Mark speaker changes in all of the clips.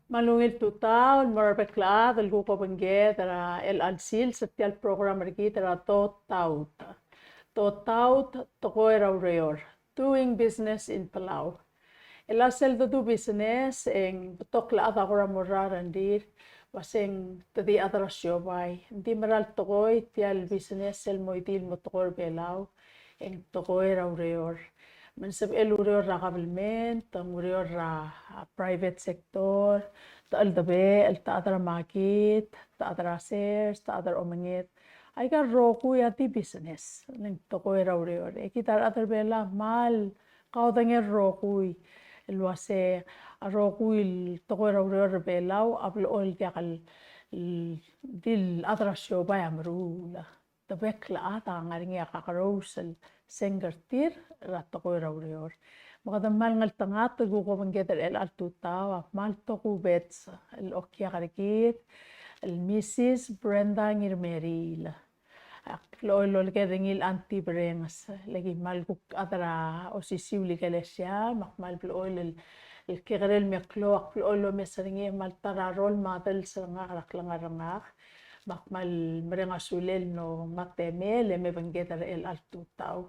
Speaker 1: Malungil tutaw, marapekla, dal ko bangge, tara el alsil, setial program rigi, tara totaut. Totaut, tokoy raw rayor. Doing business in Palau. El asel do business, eng betok la ata kora morarandir, waseng tadi adra siobay. Di maral tokoy, tial business, el moidil motokor belau, eng tokoy raw rayor. Mansab el urior ra government, ang urior ra private sector, taal dabe, el taadra market, taadra sales, taadra omangit. Ay ka roku ya ti business, nang tokoy ra urior. Kita adra bela mal, kau danger roku. El wase roku il tokoy ra urior belau, ablo ol tiakal dil adra siobay amrula. Tabekla ata ngaringi akakarosel sengertir ratoko raurior. Makadamal ngal tangat gugo banggeter el altutawa mal toku bets el okia karikit el Mrs. Brenda Ngirmerila. Lolo kedengil anti brengas lagi mal guk adra osisiuli kelesya makmal oil el kigrel meklo aklo meseringi mal tararol madel sangarak langarangak. Makmal merenga sulel no mateme le me banggeter el altutaw.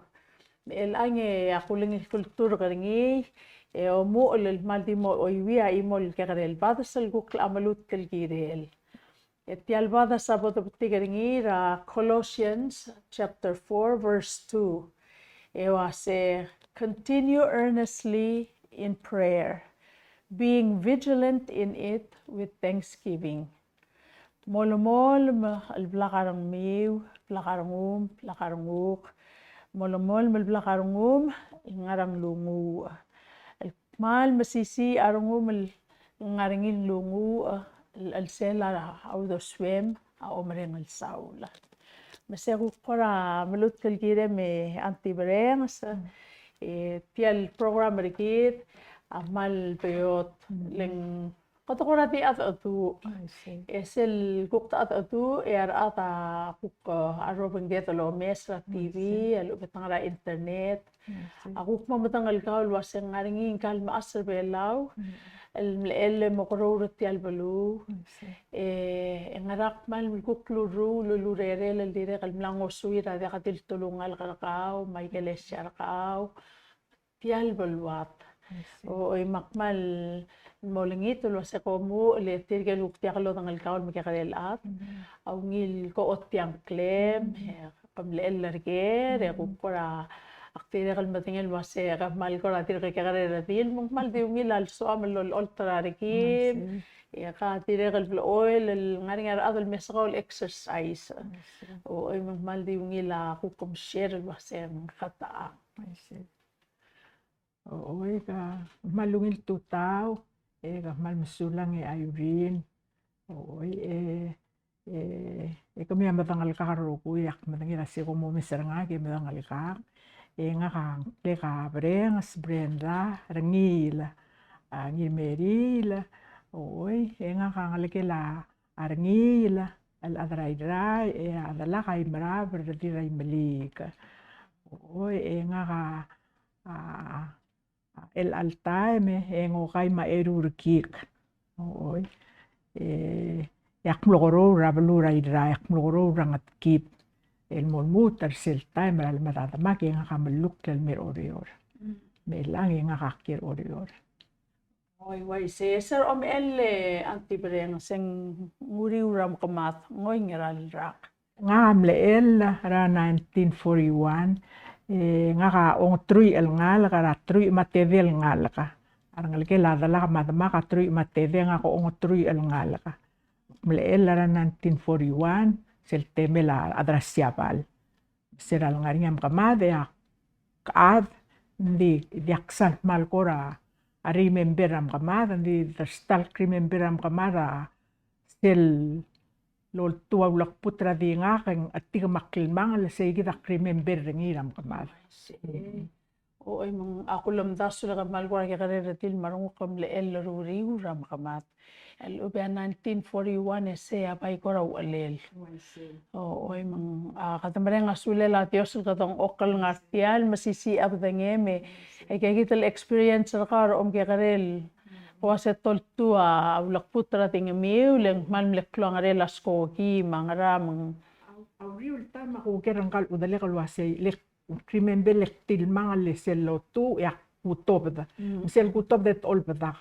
Speaker 1: El ange akuling kultur karingi o mo el maldi mo oiwia imol kagarel badasal guk amalut kelgirel. Etial bada sabot karingi ra Colossians chapter 4 verse 2. Ewa se continue earnestly in prayer, being vigilant in it with thanksgiving. Molomol al blakarang miw, blakarangum, blakaranguk. Molomol mal blakarangum, ngarang lungu. Mal masisi arangum al ngaringin lungu, al sela au do swim, au mereng al saula. Masegu kora malut kalgire me anti-brengs, tial program rikit, amal peyot, leng Kotakora ti at atu esel kukta at atu ata kuk arobeng lo mesra TV alo betangara internet aku mamatang alkaul waseng ngaringi kal maasar belau el mokoro ti albalu ngarak mal kuk lulu rere el dire kal mlango suira de katil tulungal kakao may kelesya kakao ti albaluat o makmal molingito lo se komu le tirgel uktiaklo ng alkaol magkakarelat au ngil ko otyang klem kamle ellerger kukora aktire kal matingel wase kamal ko ratir kakakareradil mong mal di ngil also amal ultra rekim ka tire kal oil ngaring adol mesakol exercise o ay mong mal di ngil kukum share wase kata
Speaker 2: o ka malungil tutaw mal masulang ayurin kami ang matangal kakaruku yak matangil asi ko mo misaranga kami matangal kak nga kang leka breng as Brenda rangila ngirmerila nga kang lekela arangila al adrai adala kay mara berdiray malika nga ka el altaime ngo kay maerurkik yak mlogoro rablu yak mlogoro rangat kip el molmut arsel time al matatamak nga kamaluk kel mer orior melang nga kakir orior
Speaker 1: Wai sir el anti-breng seng nguri uram kamat ngoy ngiral rak
Speaker 2: ngamle el ra 1941 nga ka ong trui el ngal ka ra trui matevel ngal ka arangal ke la dala matama ka trui mateve nga ko ong trui el ngal ka mle el ra 1941 sel temela adrasiapal seral ngariam kamade ya kaad ndi diaksan mal kora a rememberam kamada ndi stal rememberam kamada sel lol tua ulak putra di ngakeng at tiga makilmang la say kita remember ngiram kamal
Speaker 1: o ay mang ako lamdas sula kamal ko kaya kareratil marungo kam leel ruri uram kamat el ubya 1941 ese apay ko raw alel o ay mang katamare nga sula la Dios katong okal nga tial masisi ab dangeme ay kaya kita experience ra kar om kaya karel Kuasa toltua ulak putra tinga miuleng man mlekluang arela skoki mangara mang
Speaker 2: Auriul tama ko kerang kal udale kalwase lek remember lek tilmang le sello tu ya kutobda. Sel kutobda olbda.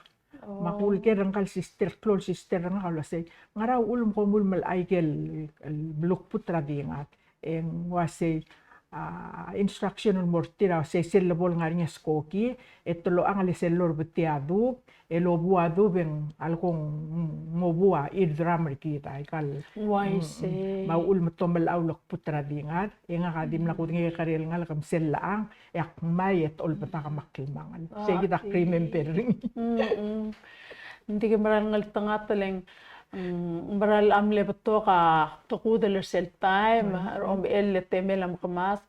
Speaker 2: Makul kerang kal sister klol sister nga kalwase ngara ulum komul mal aikel bluk putra dingat en wase instruction mortira se sello bol ngarinya skoki etlo ang le sellor betiadu elo buadu ben alkong mobua idram kita ikal
Speaker 1: waise
Speaker 2: maul matomal awlok putra dingat nga kadim la kudngi karel ngal kam sellaang yak mayet ol pataka makilmangal se kita remembering
Speaker 1: hindi ka marangal tanga taleng maral amle beto ka tukuda sel time om el temel am kamas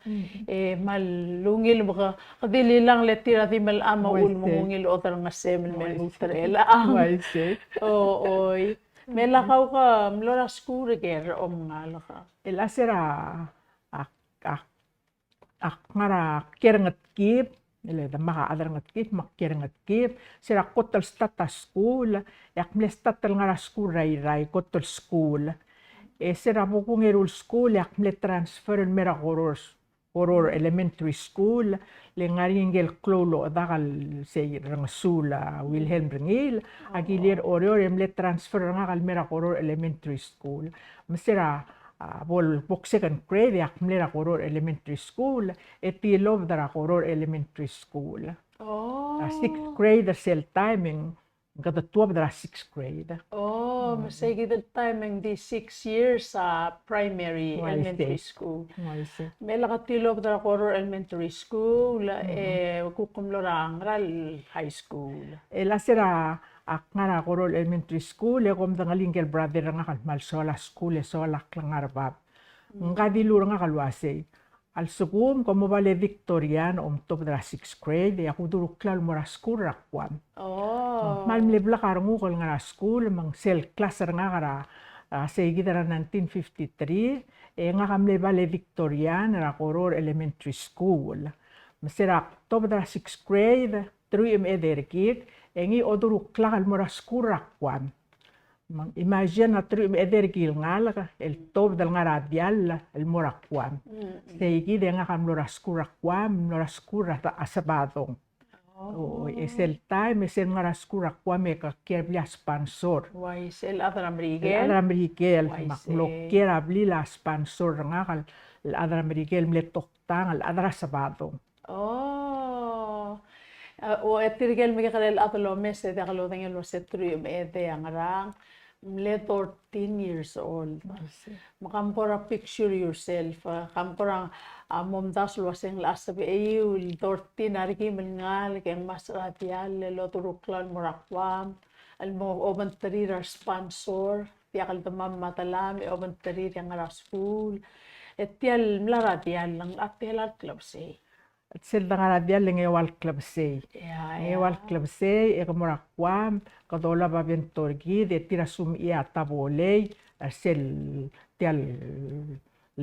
Speaker 1: mal lungil baka kadili lang letira di mal ama ul mungil otar nga semel mel utrela
Speaker 2: waise
Speaker 1: oy mela kau ka mlora skure ger om ngala ka
Speaker 2: el asera ngara kerengat kip ele da maka adrangat kip mak kerengat kip sera kotal stata school yak mle statal ngara school rai kotal school sera bukungerul school yak mle transfer mera horor elementary school le ngaringel klolo dagal se rangsula Wilhelm Ringil agilir oror mle transfer ngal mera horor elementary school mesera bol book second grade yak mlera horor elementary school etilov dara horor elementary school sixth grade sel timing gada tuab dara sixth grade
Speaker 1: masay gida timing di 6 years sa primary elementary school mela ka tilov dara horor elementary school kukumlorang ral high school
Speaker 2: ela sera ngara horor elementary school kom dangalingel brother nga kan malsola school sola klangarbab ngadilur nga kalwase al sugum como vale victorian top dra 6th grade ya kudur klal mora school rakwam mal mlebla karngu kol ngara school mang sel class nga kara segi dara 1953 nga kamle vale victorian ra horor elementary school mesera top dra 6th grade 3 ederkit engi oduru klakal mora skurakwam mang imagine na tri ederkil ngal el top dal ngaradial el morakwam seigi de nga kam lora skurakwam lora skura ta asabadong esel time esel ngara skurakwam ka kerblia sponsor
Speaker 1: el
Speaker 2: adramrigel mak lokera blila sponsor nga kal el adramrigel mle toktang el adra sabadong
Speaker 1: o etirgel mi kalel atlo mese de kalo dengel lo setru me de angarang mle 14 years old makampora picture yourself kampora mom das lo seng last be eu 14 ariki mengal keng masratial lo turuklan morakwam al mo oban tarir sponsor tiakal tamam matalam oban tarir yang ara school etial mlaratial lang atel club say
Speaker 2: sel dangara dia lenge wal club sei wal club sei mora kwam kadola ba bentorgi de tira sum ia tabole sel tial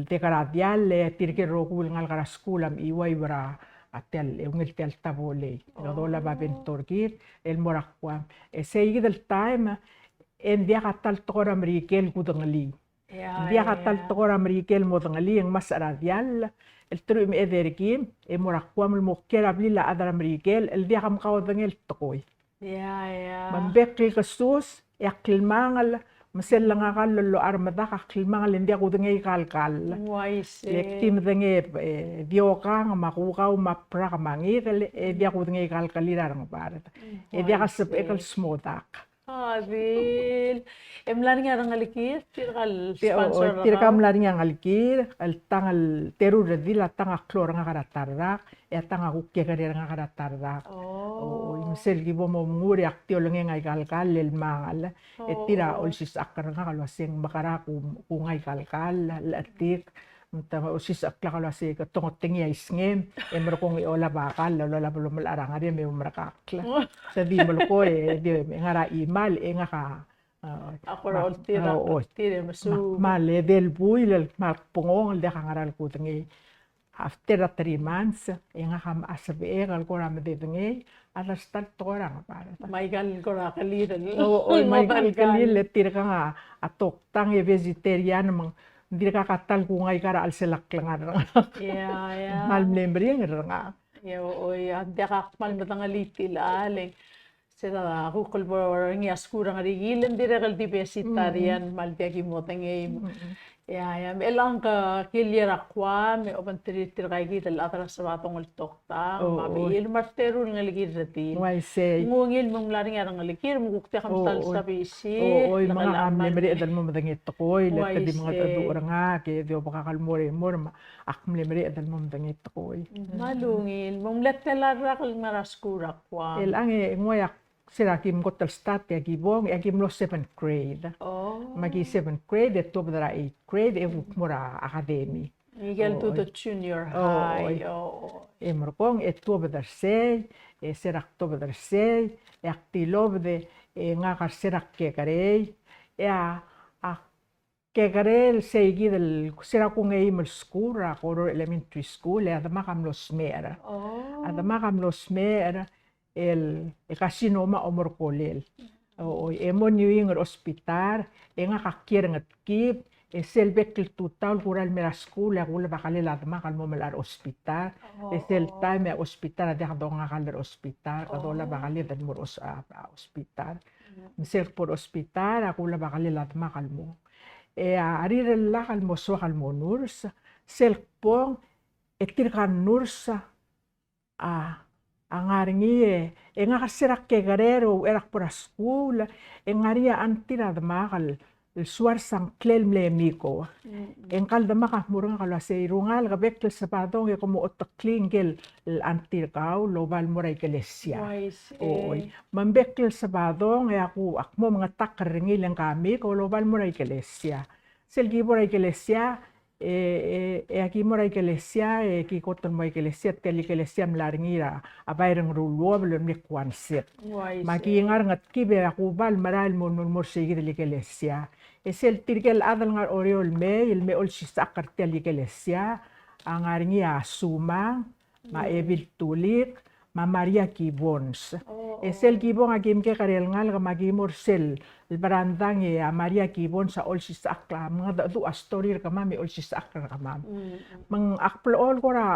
Speaker 2: te kara dia le tirke rogul ngal kara school am iwai bra atel ungel tel tabole kadola ba bentorgi el mora kwam sei del time en dia katal tora amerikel kudangali dia katal tora amerikel modangali yang masara dial el tru me ederkim morakwam el mokera blila adara mrikel el dia kam kawdangel tokoy mambekli kasus yakilmangal masel nga kal lo armada kakilmangal india kudangay kalkal lektim dange dioka makukaw mapra kamangit dia kudangay kalkalira ng barat dia kasep ekal smodak
Speaker 1: Adil, emlari nga rangalikir, sponsor
Speaker 2: tirkam lari nga ngalikir, al tangal teru redil at tanga klor nga karatardak, at tanga kukke karir nga karatardak. Imsel gibo mo nguri aktio lang nga ikalkal el mangal, et tira olsis akar nga kalwaseng makara kungay kalkal, latik. Tama usis akla kalwase katongot tingi isngem emro kong iola bakal lola bulumul arang ari may umrakakla sa di mo ko di ngara imal nga ka
Speaker 1: ako ol tira masu
Speaker 2: mal del buil mal pungong de kangaral ko tingi after 3 months, nga kam asabi kal ko ram de ngey, ala start to rang para.
Speaker 1: Maigal ko ra kalira.
Speaker 2: Oo, may kalkalil tir ka nga atok tang e vegetarian mang hindi ka katal kung ay kara al selak lang
Speaker 1: Yeah.
Speaker 2: mal membre nga.
Speaker 1: Oo, ante kakmal matang alitil aling. Sila ako kulbor ng yaskura nga rigilan direkal di vegetarian maldiagi mo tangay. Ya, melang ka kilyar akwa, me oban tiritir kay kita atras sa batong ultokta, mabiil martero nga ligid ratil.
Speaker 2: Why say?
Speaker 1: Ngungil mong laring nga ligid, mukukta kam tal sa bisi.
Speaker 2: Oo, mga amli meri edan mo madangit ko, ilet kadi mga tadura nga, kaya di pa kakalmore mo, akmli meri edan mo madangit ko.
Speaker 1: Malungil, mong let telara kal maraskura kwa.
Speaker 2: Elang ngoyak sila kim kotal stat ya gibong ya kim lo 7th grade. Magi 7th grade et to badara 8th grade e mura academy.
Speaker 1: Miguel tuto junior high.
Speaker 2: E morpong et to badar sei e serak to badar sei e aktilobde e nga kar serak ke karei e a kegarel sei gidel serak ko ngay mal school ra ko elementary school e adama kam lo smera. Adama kam lo smera el kasinoma omor kolel. Emo niwing hospital, nga kakir ngat kip, selbek il tutal kural mera school, akula bakalil adma kalmo melar hospital, sel time hospital ada kado nga kalir hospital, kadola bakalil dan mur hospital. Misel por hospital, akula bakalil adma kalmo. Arirel la kalmo so kalmo nurse, sel pong etir kan nurse angaringi nga kasirak ke garero erak por school ngaria antira damakal el suar sang klel mlemiko engkal damaka murang kala se irungal ga bekkel sapadong e como otaklingel el antir kau lobal moray iglesia mambekkel sapadong e aku akmo mga takringil ang kami ko lobal moray iglesia selgi moray iglesia aquí mora iglesia ki koton mo iglesia tel iglesia mlaringira abayrang rulwoblo mi kwanset makingar ngat kibe aku bal maral mon mor sigid iglesia esel tirgel adal ngar oriol me il me ol sisakar tel iglesia angaringia suma ma evil tulik ma Maria Kibons esel kibong agim ke karel ngal magimor sel barandang ya Maria Kibon sa ol sisakla mga du story ka mami ol sisakla ka mam mang akplol ko ra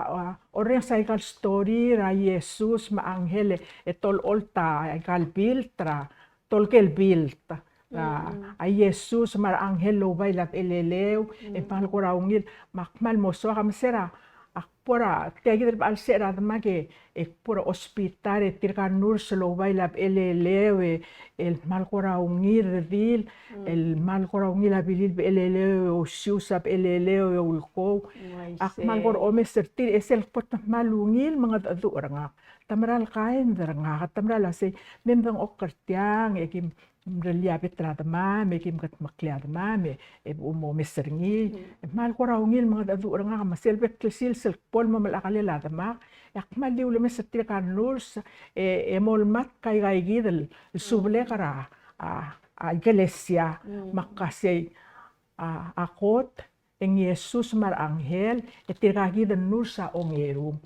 Speaker 2: oreng cycle story ra Jesus ma anghel etol olta kal biltra tolkel bilta ay Jesus mar anghel lobay lat elelew e pal ko ra ungil makmal mo so kam sera akpora tiagir al sera mage pura hospital tirkan nurse lobay lab elelew el mal kora ungir dil el mal kora ungir abilil elelew o siusap elelew ulko ak mal kor o mesertir esel pot malungil mga adura nga tamral kain nga tamral ase membang okartiang ekim mreliapit radma mekim kat makliad mame umo meserngi mal ko raungil mga adura nga maselbek sil sel pol mo malakalila dama yak mali ulo mesertir kan nurs emolmat kay gaigidel suble kara iglesia makasay akot en Jesus mar anghel etiragi den nursa ongerum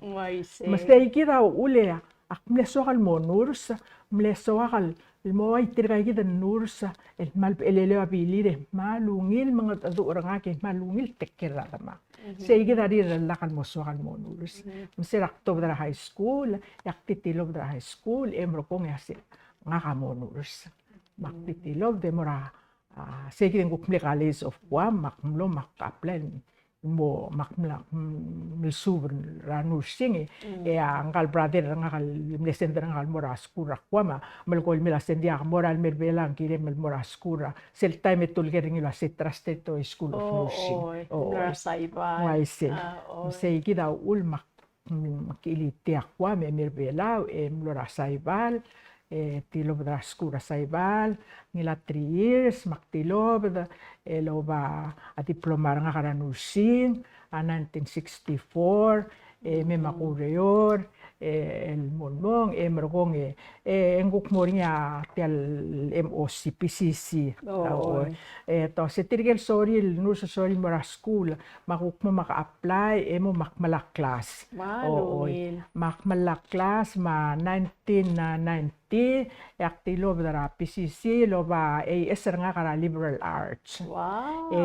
Speaker 2: masay kita ule ak mlesokal mo nursa mlesokal mo ay tiragi den nursa el mal elele abilire malungil mga adura nga ke malungil tekkera tama say kita rir lakal mo sokal mo nurs msirak to dra high school yak titilog dra high school emro kong yasi nga ka mo nurs maktitilog de mora say kita ngukmle college of Guam makmlo makaplen mo makmla milsubr ra nursing angkal brother angkal mesender angkal mora skura kwama melkol mila sendia moral merbelang kire mel mora skura sel time tulgering ila se traste to school of nursing
Speaker 1: saiba
Speaker 2: why say kita ul makiliti akwa me merbela mlora saibal tilob da skura saibal nila 3 years maktilob loba a diplomar nga kara nursing 1964 me makureyor el monmong mergong enguk moringa tial MOC PCC
Speaker 1: Oo.
Speaker 2: to se tirgel soril nur soril mora school makuk mo maka-apply mo makmala class
Speaker 1: Malungil.
Speaker 2: makmala class ma 1990 yakti lob dara PCC loba AS nga kara liberal arts
Speaker 1: Wow.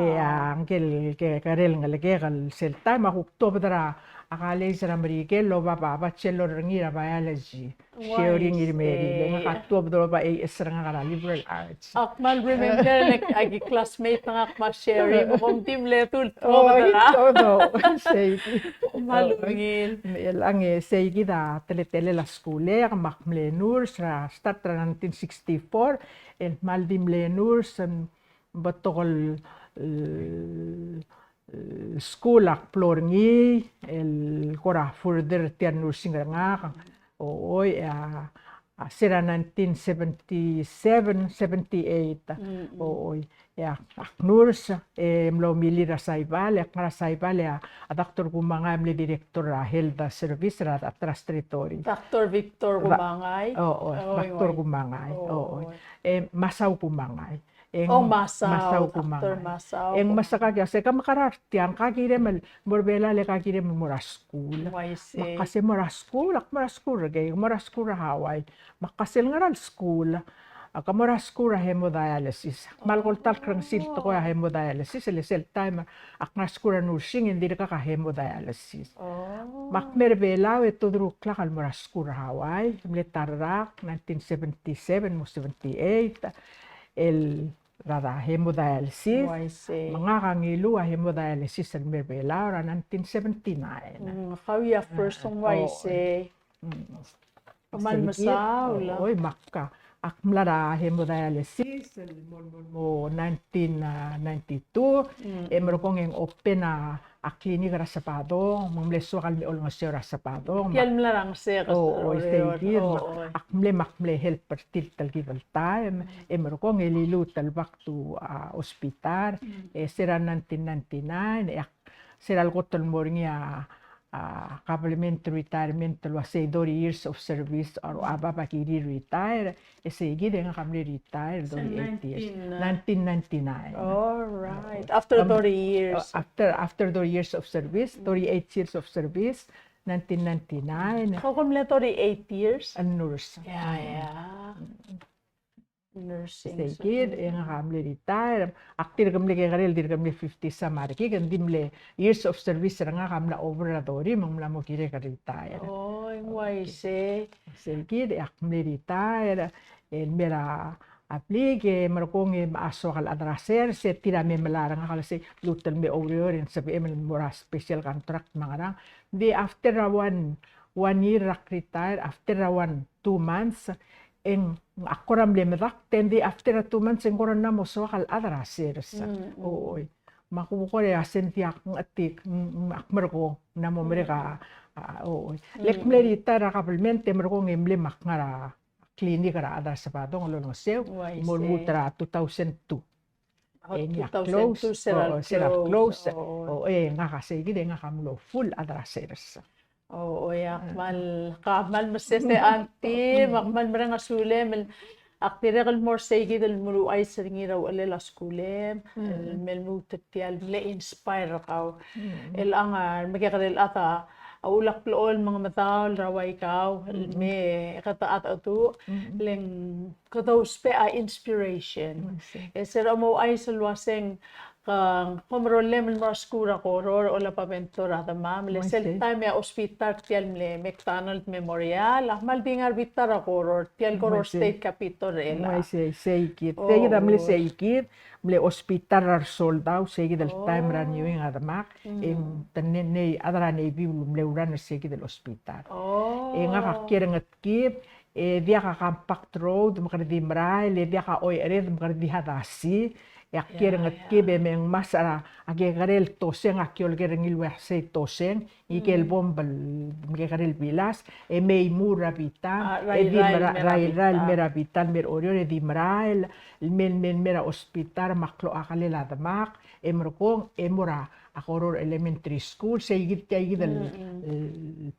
Speaker 2: angkel ke karel ngalage kal selta makuk to dara akale sa Amerike loba pa bachelor ngira biology sharing meri lenga katto ba AS nga kara liberal arts
Speaker 1: Akmal remember like agi classmate nga akmal sharing mo kung team letul to
Speaker 2: todo sei
Speaker 1: malungil
Speaker 2: ang sei gida tele la skole makmlenur sa start 1964 el maldimlenur san batol school plorngi el kora further tian nursing nga sera 1977 78 nurs mlo milira saibal akmara saibal a doctor kumanga mle director health service ra atras territory
Speaker 1: Dr. Victor Gumangay
Speaker 2: Dr. Gumangay masaw kumangay
Speaker 1: masaw Dr. Masaw
Speaker 2: eng masaka kya se kamakarar tiang kakire morbela le kakire mora school makase mora school gay mora school Hawaii makasil ngaral school akamora school hemodialysis malgol tal krang silto ko hemodialysis sel time akna school nursing hindi ka hemodialysis makmerbela ito drukla kal mora school Hawaii militarak 1977 mo 78 el rada hemodialysis mga kangilu hemodialysis sa merbela ra 1979
Speaker 1: kaya first ng YC masaw
Speaker 2: makka akmlara hemodialysis mo 1992 merokong ang open na klinik rasapado mamleso kalmi ol ngasyo rasapado
Speaker 1: yan mlarang se
Speaker 2: makmle help partil talgival time merokong elilu talbak to hospital sera 1999 sera algotol moringa complementary retirement lo 2 years of service or ababa kiri retire sige nga kami retire 8 years 1999
Speaker 1: all right after 30 years
Speaker 2: after 30 years of service 38 years of service 1999
Speaker 1: how come 38 years
Speaker 2: a nurse
Speaker 1: nursing
Speaker 2: sige nga kami retire aktir kami karel dir kami 50 sa marki kan dimle years of service nga kami over na dori mangla mo kire ka retire
Speaker 1: YC
Speaker 2: sige akmi retire el mera aplige markong maaso kal adraser se tira me melarang kal se lutel me over in sabi emel mora special contract mga di after one year retire after 2 months en akoram lemedak tendi after 2 months en koran na mo so kal adraser sa makukore asentiak atik akmerko na mo mereka lekmlerita ra kapelmente merko ngemle makngara klinik ra ada sapado ngolo no seu mulmutra 2002
Speaker 1: 2002
Speaker 2: sera close nga kasi gide nga kamlo full adrasers
Speaker 1: yakmal kamal masese anti makmal mereng asule aktirekal more sige del mulu ay seringira wala la skule mel mutatial le inspire ka el angar magkakarel ata awulak plool mga mataw raway ka me kataat atu leng kataus pe a inspiration sera mo ay salwaseng kang komrolem mo skura ko ror ola paventura ta mam le sel time hospital tial le McDonald Memorial ahmal dingar bitar ko ror tial ko state capitol ela
Speaker 2: seikit tegida mle seikit mle hospital ar soldau segi del time ran yung adamak tanen ne adra ne bi mle uran segi del hospital nga kakir ngatkip dia ka compact road makardi mrai le dia ka oi red makardi hadasi Yakkirang at kibe meng masara agegarel toseng akiolgereng ilwehse toseng ikel bombal agegarel bilas may murabitan rail merabitan mer oriol edimrael men mera hospital maklo akalel adamak emrokong emora akoror elementary school sayigit al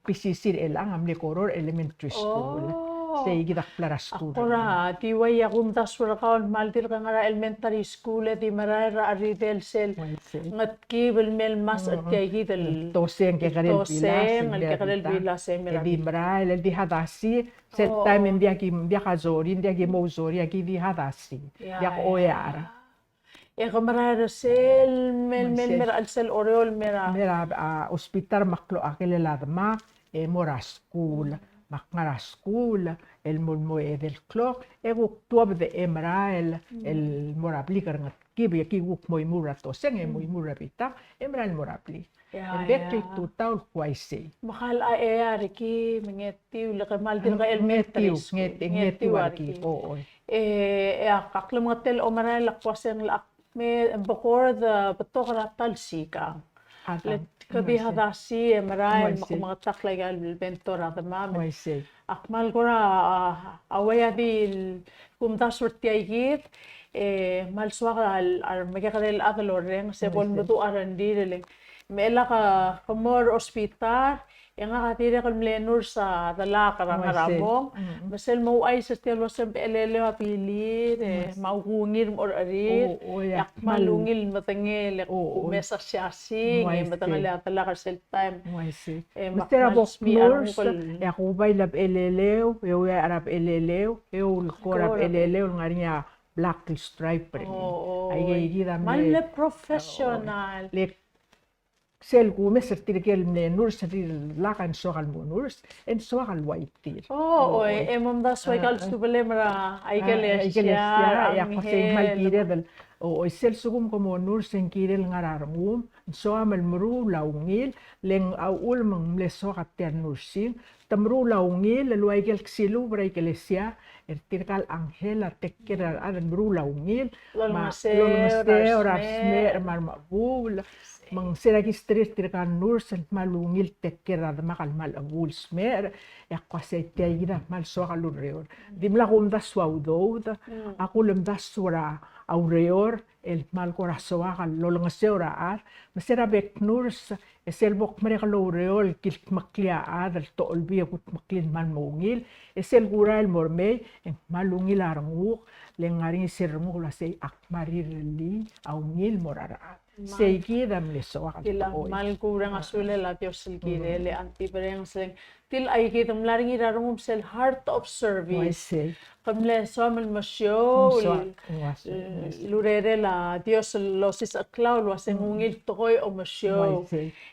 Speaker 2: PCC elang amle koror elementary school sayigit akplara school
Speaker 1: akora tiway akum tasura kaon maltir kangara elementary school di marara aridel sel ngat kibel mel mas at kayigit al
Speaker 2: toseng ke karel
Speaker 1: bilas
Speaker 2: edimrael di hadasi set time dia kazori dia mozori aki di hadasi dia oyara
Speaker 1: marara sel mel al sel oriol
Speaker 2: mera hospital maklo akele ladma mora school makngara school el mulmoe del clock tuab de emrael el moraplikar ngat kibi ki wuk moy murato seng moy murapita emrael morapli bekli tutaul kwaisi
Speaker 1: mahal aer ki mengetiu lekamal din ka elementary
Speaker 2: ngeti warki o
Speaker 1: akaklam ngatel omara lakwaseng lak me before the betokra talsika let kabi hadasi emrael makmatak legal bentora the mam akmal gora awaya bil kumdas urtiayit mal swara al megakarel adaloreng se bol mudu arandireleng mela ka kamor hospital yang akatira kal mlenur sa dala karangaramo masel mo ay sa telo sa elele apili maugungir or arit yak malungil matangel mesa siasi matangel atala ka sel time
Speaker 2: mastera bok nurs yak ubay lab eleleo eu arab eleleo eu korab eleleo ngarinya black stripe ay gida
Speaker 1: mal professional
Speaker 2: sel gume sertirkel ne nurs sertir lakan sogal nurs en sogal white
Speaker 1: emom das wagal stubele mara aigele
Speaker 2: ya pasay malgire del sel sugum como nurs en kirel ngararngum so amal mru laungil leng aul mang le so kater nursin tamru laungil lo aigel ksilu bra iglesia ertirkal angela tekkera adan mru laungil ma lo rasmer marmabul mang seragistris tirkan nurs malungil tekkera makal mal avul smer yakwase tayira mal so kalurreor dimla gumda swaudo akulum dasura aureor el mal corazoa lo ngasora ar masera bek nurs esel bok mere kalurreol kil maklia adal to olbi kut maklin mal mungil esel gural mormei malungil arngu lengaring sermu la sei akmarirli aungil morara seguida me soa
Speaker 1: kila mal kurang asule la Dios silgire le anti bereng seng til ay kitam laring irarungum sel heart of service kamle somel masyo lurere la Dios los is aklau lo sengungil toy o masyo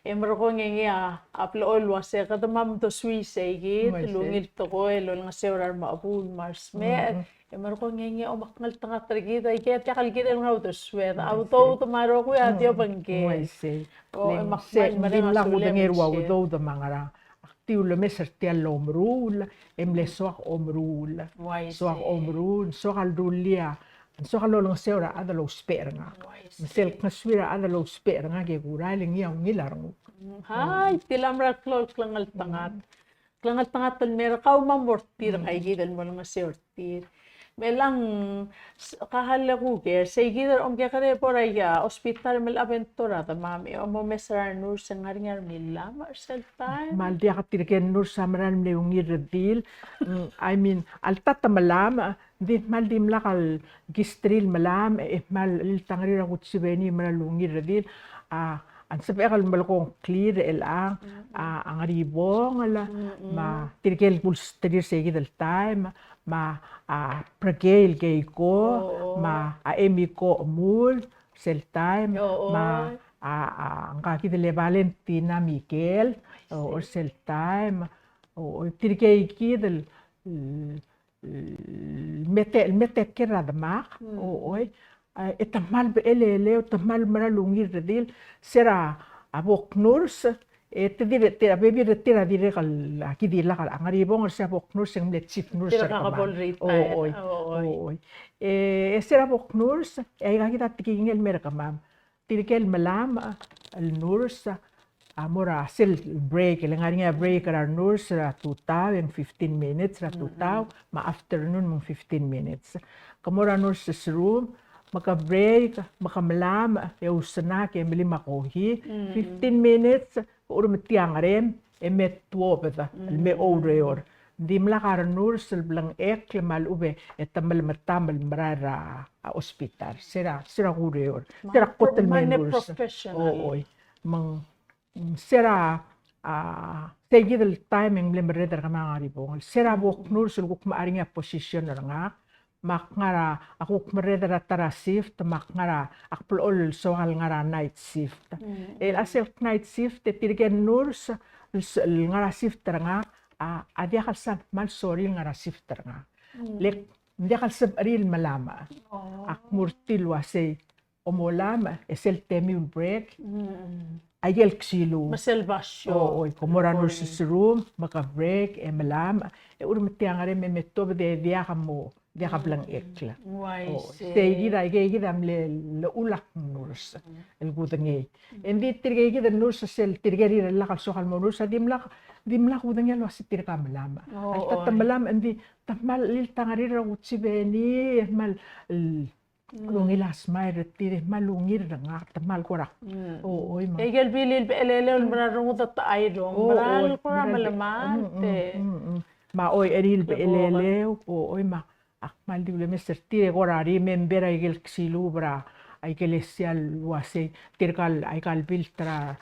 Speaker 1: emro ngi aplo lo se kadamam to sui segi lungil toy lo ngaseorar maabul marsme emarko ngengi o makngal tanga trigida iket yakal gida ng autos wed auto tomaro ko atio bangke
Speaker 2: o makngal dimla ko denger wa do de mangara aktiw le meser tel omrul emle soak omrul soak aldulia soak lo seora adalo spernga sel kaswira adalo spernga ke guraling yaw ngilarngo
Speaker 1: hay tilamra klol klangal tangat tel mer kaw mamortir ay gidal mo nga seortir melang kahala ko ke seguidor om ke kare por allá hospital mel aventura ta mami o mo mesar nurse ngar milla marcel time
Speaker 2: mal dia katirken nurse samran le ungir dil I mean alta malam di mal dim lakal gistril malam mal tangri ra kutsibeni mal ungir dil ang sabekal malkong clear ang ribong ala ma tirkel pulstrir seguidor time ma pragel gay ko ma emi ko mul sel time ma ang kakidele Valentina Miguel o sel time o tirkay kidel mete keradmak o etamal elele etamal maralungir dil sera abok nurs tira baby tira dire kal kidila kal angari bong sa bok nurse ng let chief nurse
Speaker 1: Tira
Speaker 2: ka
Speaker 1: ka
Speaker 2: ma.
Speaker 1: bol retire.
Speaker 2: Oo,
Speaker 1: Oo.
Speaker 2: oo. Sira bok nurse ay kita tikingel mer ka ma'am. Tirikel malam al nurse amora sil break ngari nga break ar nurse ra tutaw in 15 minutes ra tutaw ma afternoon mong 15 minutes. Kamora nurse sa room maka-break, makamalam, usana ke mili makohi, 15 minutes, urumitiang rem, emet tuopeta, me oreor. Di mlakar nur silblang ek mal ube, etamal matamal marara ospital. Sira kureor. Sira kotel menurs.
Speaker 1: Professional.
Speaker 2: Oy. Mang sira tegi del timing lembreder kama ngaribong. Sira bok nur sulguk maaring position nga. Makngara ako mereda tara shift makngara akplol soal ngara night shift el asel night shift tirgen nurs ngara shift nga adia kalsan mal soril ngara shift nga lek dia kalsab aril malama ak murtil wase omolama esel temiul break ayel ksilo
Speaker 1: maselbasyo
Speaker 2: oy komora nurs room maka break malama urmetiangare memetob de dia kamo dia kablang ekla. Segi da le ulak nurse el gudangi. Endi tirgegi da nurse sel tirgeri la kal sokal nurse dimla gudangi lo asitir kamalama. Al tatamalama endi tamal lil tangari ra utsibeni mal lungilas mai retire malungir nga tamal kora. Oy ma.
Speaker 1: Egel bilil belele mararungut at ayrong maral kora malamante.
Speaker 2: Ma oy eril belele oy ma. Akmal di uleme sertire gorari membera igel xilubra igel esial wase tirkal aikal biltra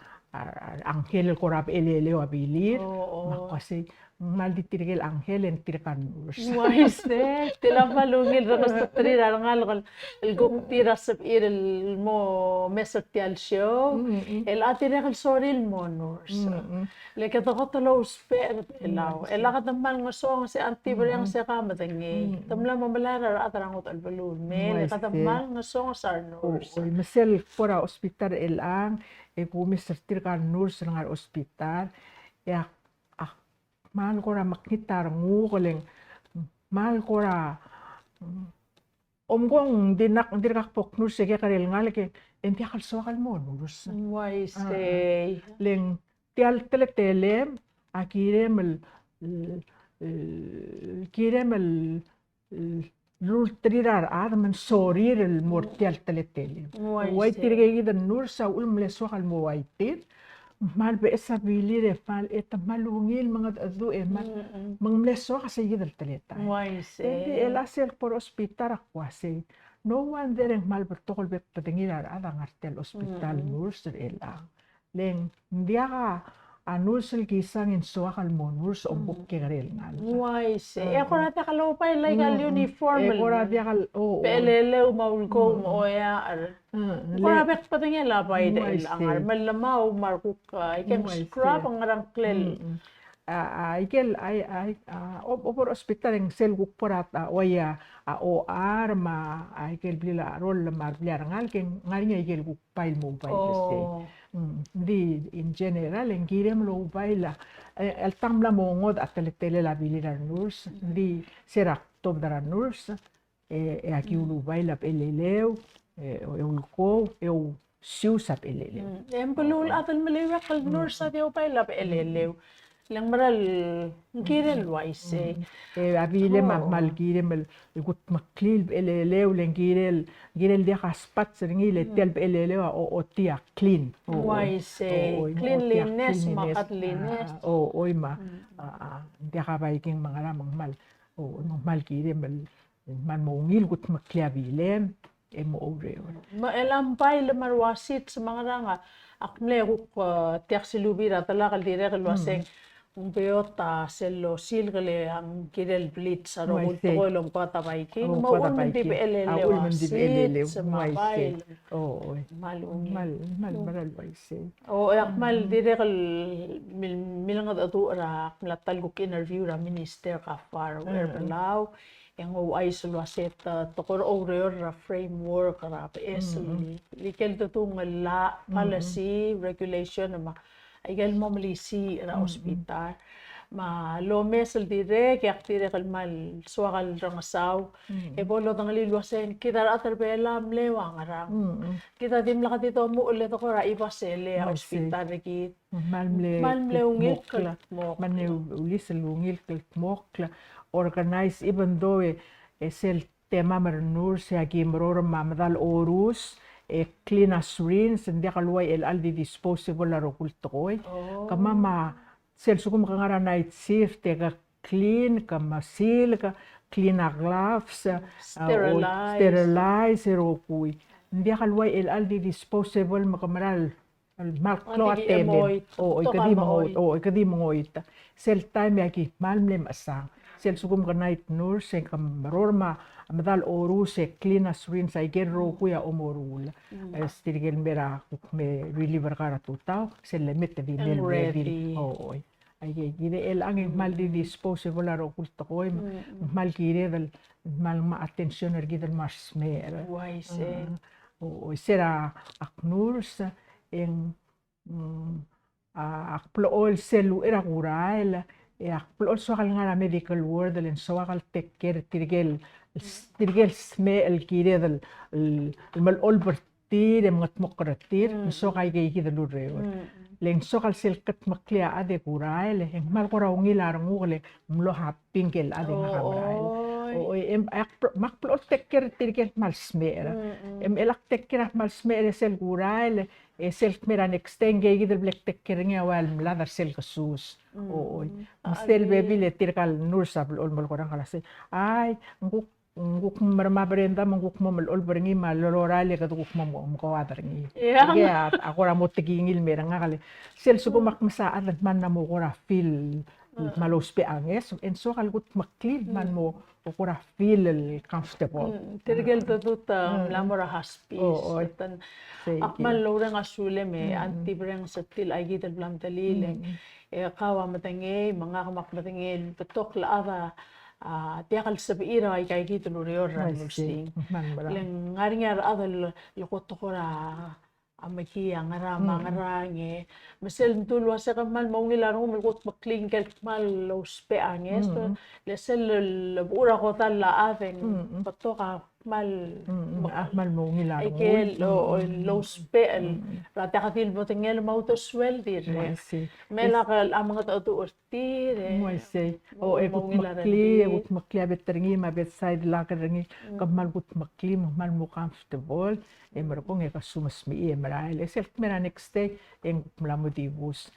Speaker 2: angel korab elele abilir makasi mal di tirgel angel en tirkan
Speaker 1: wise tila malungil rakas trira ngal el guptira sab ir el mo mesatial show el atire kal soril monors le que toco lo sper elaw el lakat naman nga song si antibriang sa kamatangi tamla mamalara atarang al balloon me le katamal nga song sar nurse
Speaker 2: oy mesel fora hospital elang e pumisertir kan nurse ngar hospital ya mal kora makitar ngukoleng mal kora omgong dinak pok nurse ke karel ngal ke enti akal sokal mo nurse
Speaker 1: why say
Speaker 2: leng tial teletelem akirem lul trirar adman sorir el mortial teletelem wai tirgegi da nurse ulmle sokal mo waitir mal be esa bilir mal eta malungil mga adu mal mangleso kasi gidal taleta hindi elasel por hospital akwase no one there mal bertokol bet patingilar adang artel hospital nurse elang leng dia ka nurse kisang in soakal mo nurse ombuk ke garel ngal
Speaker 1: why say ako nata kalopay like al uniform
Speaker 2: ako dia kal
Speaker 1: pelele maul ko moya Kora bek patingin labay da ilang malamaw markuk ikan scrub ang ngarang klel.
Speaker 2: Opor hospital yang sel gukporat waya OR ma ikel blila rol mar bliar ngal ken ngarinya ikel gukpail mo bay kasi. Di in general en girem lo bayla el tamla mongod at teletele la bilira nurse di serak top dara nurse aki ulu bayla peleleu eu ko eu siu sap elelew
Speaker 1: empelul atal melewa kal nurse sa dio bayla elelew lang maral kirel waise
Speaker 2: abile mal girem gut maklil elelew len girel dia kaspat sringile tel elelew o tia clean
Speaker 1: waise cleanliness makatliness
Speaker 2: oy ma dia ka baiking mga lamang mal mal girem man mongil gut makliabilem emo oreor.
Speaker 1: Elampay marwasit sa mga ranga akmle kuk tiaksilubira talakal direk lwaseng beota sello silgale ang kirel blitz aro kultolong pata biking maun mandi elele sa mabay
Speaker 2: mal waise
Speaker 1: akmal direk milangad atura mlatal kuk interview ra minister ka far where belau yang ay sulwaset tokor oreor ra framework ra PSL likel to la policy regulation ma Aigal mo malisi ra ospital. Ma lo mesel dire que actire el mal suagal rangasaw. E bolo tangali luasen kita atar bela mlewang arang. Kita dim la dito mo ulit ako ra ibasele a ospital rekit. Malmle ungil kaltmok.
Speaker 2: Manne ulis ungil kaltmok. Organize even though es el tema mernur se aquí mror mamadal orus clean as rins hindi kalway el aldi disposable aro kultoy. Kama ma sel sukum kangara night shift ka clean ka masil ka clean a gloves sterilize rokui hindi kalway el aldi disposable makamaral malklo atemen ikadi mongoit sel time yaki malmle masang sel sukum ka night nurse ka marorma amadal oruse clean as rinse ay gerro kuya omorul estirgel mera me reliever kara tutao sel lemit di mel ready ay gide el ang mal di disposable aro kulto ko mal gide dal mal ma attention ergidal mas mer
Speaker 1: Waise.
Speaker 2: Sera aknurs en akplool selu era gurael akplool so ngara medical world len so kal tekker tirgel sme el gide dal mal olbertir mat mokratir so kay gide lureo len sokal selkat maklia ade kurael mal kora ungilar ngule mlo hapingel ade ngarael makplo tekker tirgel mal smera elak tekker mal smera sel kurael sel mera extenge gidel blek tekker ngia wal mladar sel kasus sel bebile tirkal nursab olmol kora kalase ay nguk marma berenda menguk momel ol berengi malorale ka duk mom ko adarngi ya ako ra mo tigingil meranga kale sel suko makmasaan man na mo ko ra feel malospe anges en so kalgut maklil man mo ko ra feel comfortable
Speaker 1: tirgel tuta lamora haspis tan akmal lorang asule me anti breng satil ay gidel blam dalile kawa matange mga kamak matange betok la ada tiakal sabiira ay kay gitu lurior nursing leng ngaringar adal lukoto ko ra amakiya ngarange masel tulwa sa kamal maungilaro malkot maklingkel mal lospe anges lesel labura ko tala aven patoka mal
Speaker 2: maungilaro
Speaker 1: ikel lospe rata katil botengel mauto sweldir melakal amang tauto urtir
Speaker 2: gut makli beterngi ma bedside lakarengi kamal gut makli mal mo comfortable merkong kasumas mi merail sel mera next day en mlamudibus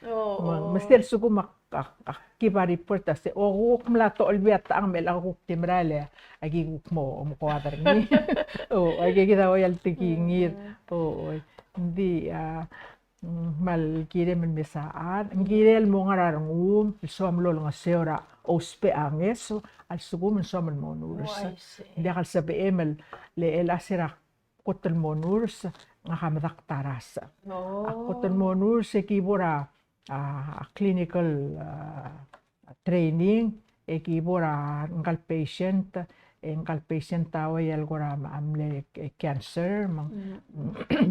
Speaker 2: mastel sugo kiba report ase mla to olbiat ang mela ko timrale agi mo ko adarngi agi kita oyal tikingir hindi mal kire men mesaan ngirel mo ngararngum so amlol nga seora ospe anges al sugo men so man monurs hindi kal sabi emel le el asira kotel monurs nga kamadak taras kotel monurs kibora clinical training kibora ngal patient tawa yal gora amle cancer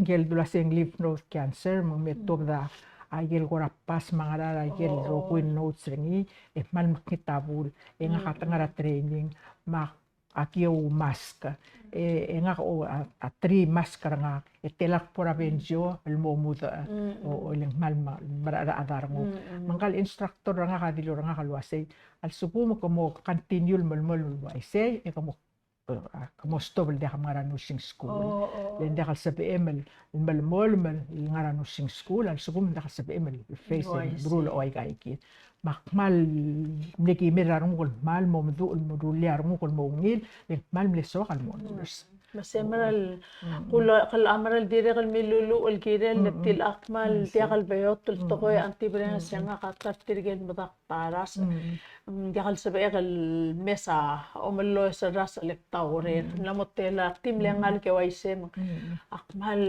Speaker 2: gel dulaseng lymph node cancer metog da agel gora pas mangara agel rokuin notes ringi mal makitabul nga katangara training akio mask nga a 3 maskara nga telak pora benjo almomuda leng mal marara adar mo mangkal instructor nga kadilo nga kalwasay al supo mo como continue malmol waisay como stobel de kamara nursing school len de kal sabi emel malmol ngara nursing school al supo mo de kal sabi emel face brul oy gaiki makmal niki merarong kol mal mo mdu modulyar mo kol mo ngil mal mleso kal mo nurs
Speaker 1: masemeral kal amaral dire kal milulu ul kirel til akmal tiakal bayot tul tokoy anti brena senga katar tirgen badak taras diakal sabe kal mesa omelo sa ras electauren lamotela tim lengal ke waisem akmal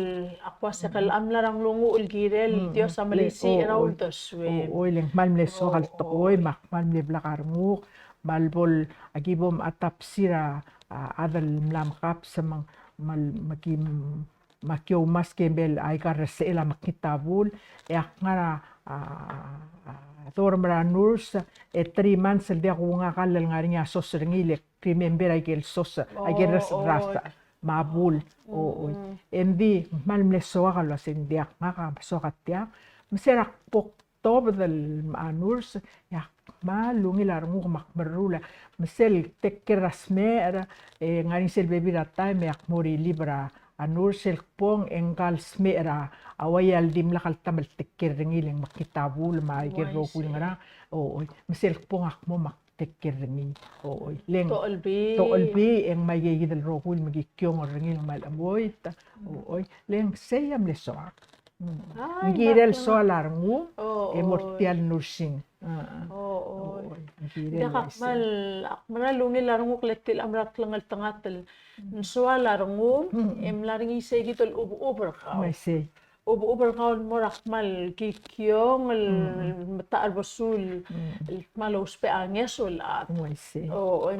Speaker 1: akwa se kal amlarang lungu ul kirel dios sa malaysi raul doswe
Speaker 2: leng mal mleso kal tokoy makmal meblakar mo malbol agibom atap sira adal mlam kap sa makim makyo mas kembel ay karasela makitabul ngara Thor nurse 3 months di ako nga kalal nga rin sos ringile remember ay gel sos ay gel rasa mabul oo endi malmleso akalo sindi nga ka sokatya mserak poktob del nurse ya malungi larungu makmarula mesel tekkerasme ngarin sel bebi ratay me akmori libra anur selpong engkal smera awayal dim lakal tamal tekker ringileng makitabul maigir rokul ngara oy selpong akmo maktekker ringi oy leng to olbi eng mayigidal rokul magikyong ringil malamoy oy leng seyam lesoak ngirel soalarngu mortial nursing
Speaker 1: Akmal lungi larungu kletil amrak langal tangatel nsuwa larungu laringi segitol uber kau uber kau morakmal kikyong mata arbosul malo uspe anges ulat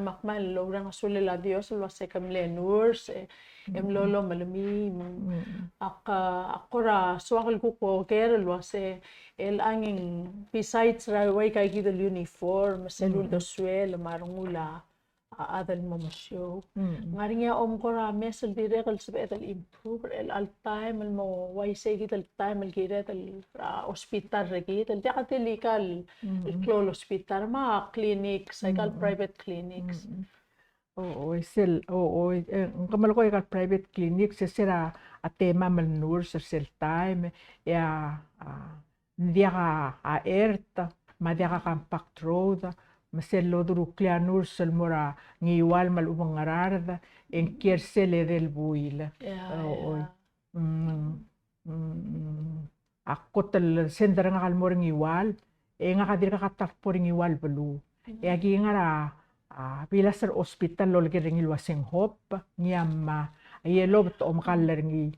Speaker 1: makmal lorang asule la dios lo se kamle nurs lolo malami akora swakal kuko ker lo se el angin besides railway kay gidal uniform selul do swel marungula adal mamasyo ngaringa kora mesel direkal sabedal improve el al time el mo why say gidal time el gidet el hospital regit el dikatilikal el klol hospital ma clinics sakal private clinics
Speaker 2: kamal ko yung private clinic sera atema mal nurse sel time ya dia ka erta madia ka compact road masel lo duru clear nurse sel mora ngiwal mal ubang ngararda en kiersele del buil akotel sender nga kal mora ngiwal nga kadir ka katap por ngiwal belu agi ngara bilas sa hospital lol giring ilwasing hop ngiyama ayelo to makaller ngi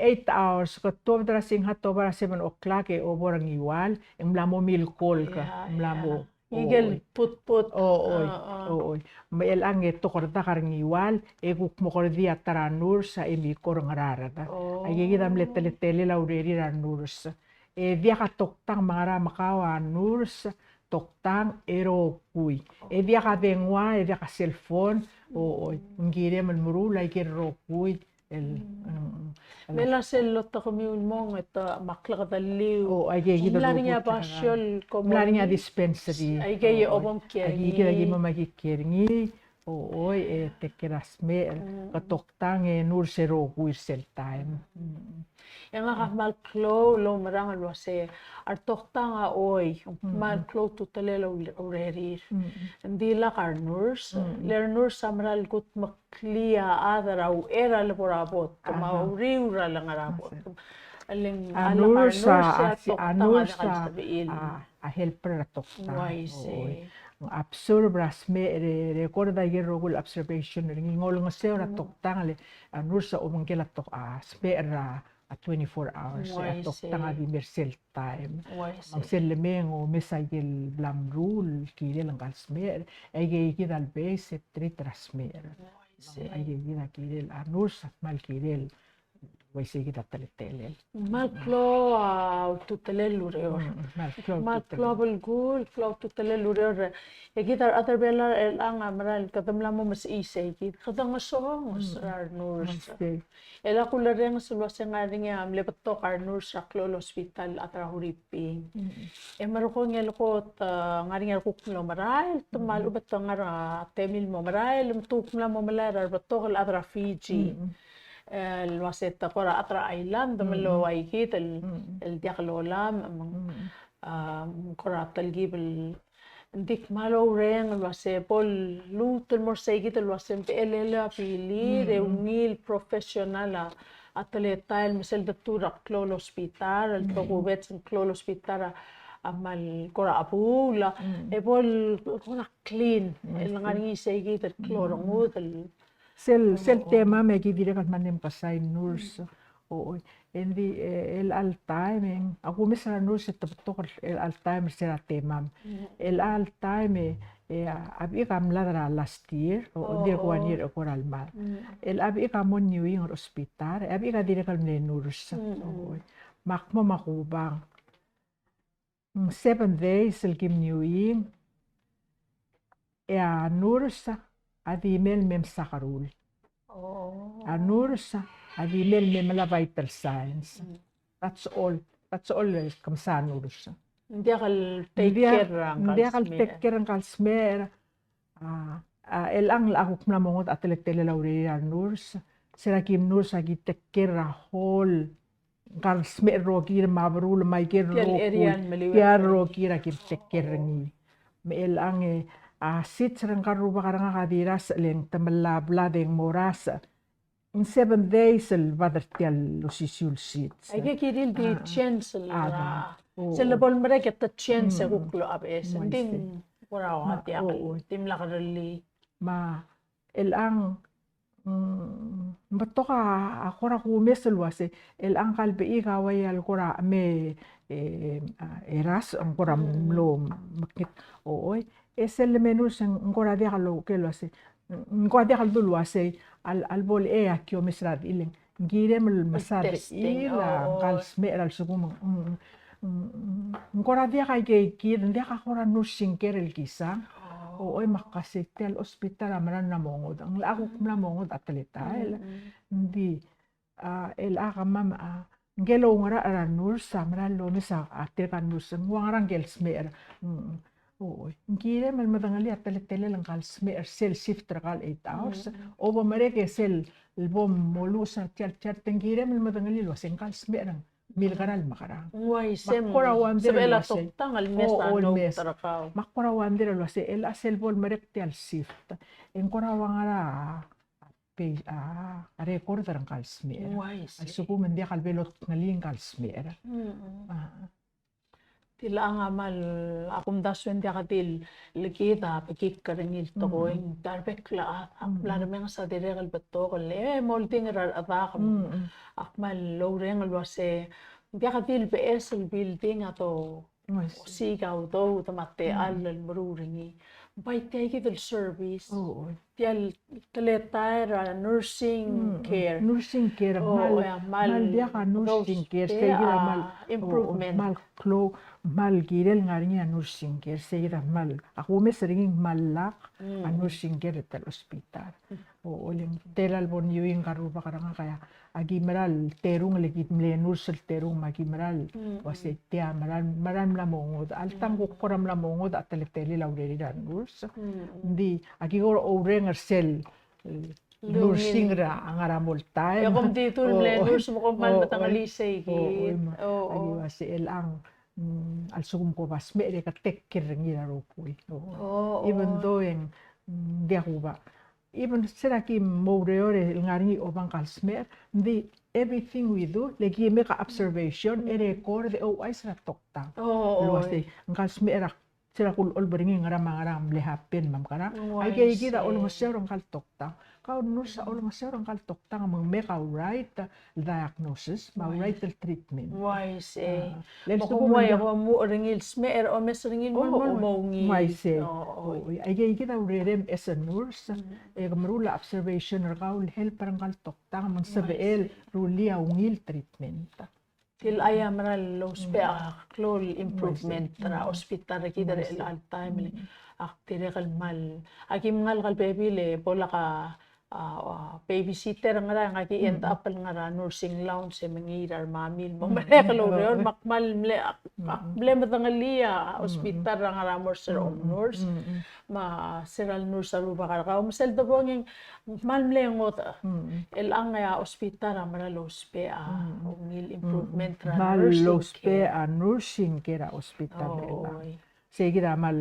Speaker 2: 8 hours ko to drasing hato para 7 o'clock over ang iwal ang mlamo milkol ka mlamo
Speaker 1: igel put
Speaker 2: oy may lang to korda karang iwal guk mo kordi ataranur sa imi kor ngararata ay gigidam letele laureri ranurs dia ka toktang mangara makawa nurs toktang eropui dia ka bengwa dia ka cellphone ngire man murula igeropui
Speaker 1: Mela sello ta komiulmong eta maklakadaliw.
Speaker 2: Ay gigi
Speaker 1: Mlaring pasyol
Speaker 2: komo. Mlaring dispensary.
Speaker 1: Ay gigi obom
Speaker 2: Ay
Speaker 1: kieringi.
Speaker 2: gigi mamagikiringi. Oy tekerasme katoktang nursero kuisel time.
Speaker 1: Yang mal klo lo marang lo se artoktang oy mal klo tutalelo urerir. Hindi la kar nurse. Ler nurse samral gut maklia adara u era laborabot. Mauriw ra lang arabot. Aling
Speaker 2: nurse a helper toktang.
Speaker 1: Why say?
Speaker 2: Absorb rasme recorda yerogul observation ngol ngase ora toktang le nursa umangkela tok spera 24 hours toktang abi mersel time ang selmengo mesagil blam rule kile lang kalsmer ay gidal base trasmer ay gidal kile nursa mal kile way sige tataletel
Speaker 1: malklo tutalel lureur malklo bulgul klo tutalel lureur yagitar other belar el ang amral kadamla mo mas isay gid kadang masong sar nurs ela kulareng sulwas nga ring lepato kar nurs sa klol hospital atra huriping marko ngel ko nga ring ko klo maral tumal ubat nga temil mo maral tumtukla mo malar bato atra Fiji الواسطة قرى أطرا أيلاند ملو وايكيت الديقلولام قرى تلقيب ديك مالو رين الواسطة بول لوت المرسيكيت الواسطة بإليلا بيلي ريونيل بروفيشنالا أتليتايل مثل دكتورة كلول هوسبيتال التوغوبيت كلول هوسبيتال أما القرى أبولا بول قرى كلين الغاني سيكيت الكلورنغوت
Speaker 2: Sel tema me gidire kat manem pasay nurse endi el al time ako mesra nurse taptok el al time sera tema el al time abi kamladra last year o dir ko 1 year ko almal el abi kamon new year hospital abi ka dire kal nurse makmo makubang 7 days el kim new year nurse adi mel mem sakarul nurse adi mel mem la vital signs that's all kamsa nurse
Speaker 1: Hindi akal take care ang
Speaker 2: hindi akal take care ang kalsmer el ang akuk na mongot atletele laureya nurse sira kim nurse agi take care a whole kalsmer rokir mabrul maiker rokul ya rokira kim take care ni me el ang sit sarang karuba karang kadiras leng tamalabla deng moras in 7 days el badertial losisul sit
Speaker 1: ay kiril di chance la sila bol mereka ta chance kuklo abes ding wala hati akal tim la karali
Speaker 2: ma el ang bato ka akora kumes luase el ang kalbe ikaway al kora me eras ang kora mlo makit oy es el menus ang kora dia lo que lo hace ngora dia lo luase al bol akio mesrad ileng girem el masar ila kalsme al sugum ngora dia kay kir dia ka kora nursing care el kisa oy makasitel hospital amaran na mongod ang laak na mongod atleta hindi el akamam ngelo ngara ara nurse amaran lo misa atel kan nurse ngara ngelsmer oy ngire mal madangali atletele lang kalsmer sel shift rakal 8 hours obo mereke sel bom molusa chat tengire mal madangali lo sen kalsmer mil kanal makarang.
Speaker 1: Why sem?
Speaker 2: Makkorawan
Speaker 1: dire lo se. Tangal mes ano tarakaw.
Speaker 2: Makkorawan dire lo se el asel bol merekti al shift. En korawang ara record ang kalsmer.
Speaker 1: Why sem?
Speaker 2: Al suku mendia kalbelot ngaling kalsmer.
Speaker 1: Tila nga mal akum daswen dia katil likita pikik karingil to going darbek la aklar men sa dire kal beto kal molding rar atakam akmal loreng alwase dia katil PS building ato sigaw do tamate al mururingi by take it service tial teletar nursing care
Speaker 2: mal dia ka nursing care seguida mal
Speaker 1: improvement
Speaker 2: mal girel ngarinya nursing care seguida mal aku mesring malak nursing care tel hospital oling telal bon yuing karuba karanga kaya agi meral terung legit mle nursel terung magi meral wase tia maran la mongod altang koram la mongod atleteli laureri dan nurs di agi go orenger sel nursing ra angara multay
Speaker 1: kom dito mle nurs mo kom mal matangalisay
Speaker 2: agi wase elang al sugum ko bas me ka tekker ngira ropoy even though en dia kuba even será que moreore ngari obang kalsmer di everything we do lagi make observation record ay sera tokta luase kalsmer sera kul ol bringing ngaram lehapen mam kara ay kay kita ol maserong kal tokta kau nursa ol maserong kal tokta mang make a right diagnosis ma right treatment
Speaker 1: why say mo way mo ringil smer o mes ringil mo ngi
Speaker 2: why say ay kay kita rerem as a nurse marula observation raul help parang kal tokta mang sabel rulia ungil treatment
Speaker 1: til ayam ral klol improvement tra hospital kita re al time aktire kal mal akim ngal kal baby le bola ka babysitter nga end up nga nursing lounge se mangirar mamil mo kalo makmal mle matangalia hospital nga nurse nurse ma seral nurse aruba ka masel do bonging mal mle ngot el ang hospital amara lospe ungil improvement
Speaker 2: ra nursing kera hospital seguida mal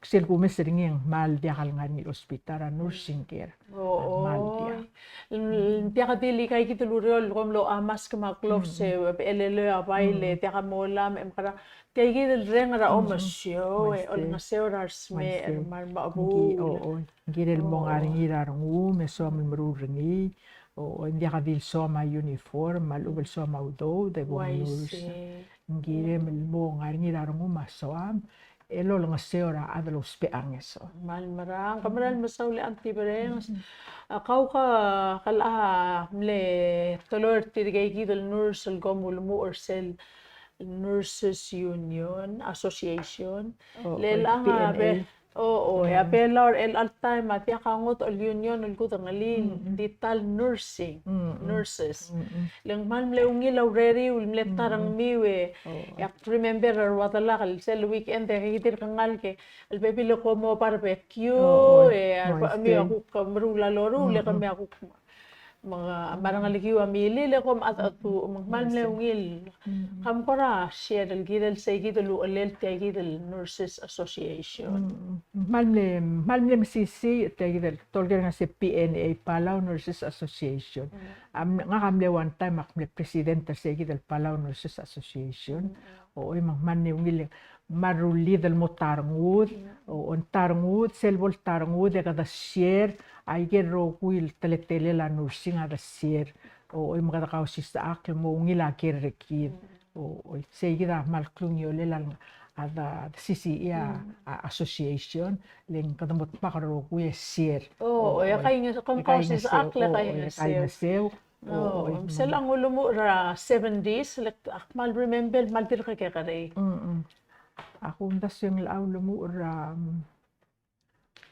Speaker 2: sel kumeseringin mal dia kalngani hospital nursing care mal dia
Speaker 1: dia kadili kay kitulurol kom lo amas ka maklov se elele abaile dia ka molam em kara kay gidel reng ra omasyo ol nga seurar sme mar maabu
Speaker 2: gidel mong aringirar ngu meso mulmururingi dia kadil so ma uniform mal ubel so ma udo de bonus ngire mel mong aringirar ngu masoam elo lang seora adalo speangeso.
Speaker 1: Malmarang kamaral masauli antiberengs. Kau ka kala mle tolor tirgay gidal nursel gomul mo orsel Nurses Union Association. Lelang
Speaker 2: PNA.
Speaker 1: Oo, ya belor el altay matia kangot ol union ol gudang alin dital nursing nurses. Lang man mle ungi laureri ul mle tarang miwe. Yak remember watala kal sel weekend de hidir kangal ke el baby lo como barbecue mi aku kamrula loru le kami aku mga barang aligiwa mili le kom at atu magmal le ungil kam kora share el gidel say gidel ulel te gidel Nurses Association.
Speaker 2: Malmle MCC tegidel tolger nga si PNA Palau Nurses Association. Nga kamle one time akmle presidente sa gidel Palau Nurses Association. O man ni ungil maruli del mo tarngud o on tarngud selbol tarngud kada share ay gero will teletele la nursing ada share o mga kausis sa akl mo ngila kirrekid o segida malklung yo lelang ada CCIA association ling kadamot pakaro kuya share
Speaker 1: o ya kay nga kung kausis sa akl kay nga share. Sel ang ulo mo ra 7 days akmal remember maldir ka kay
Speaker 2: Ako undas yung laulo mo ra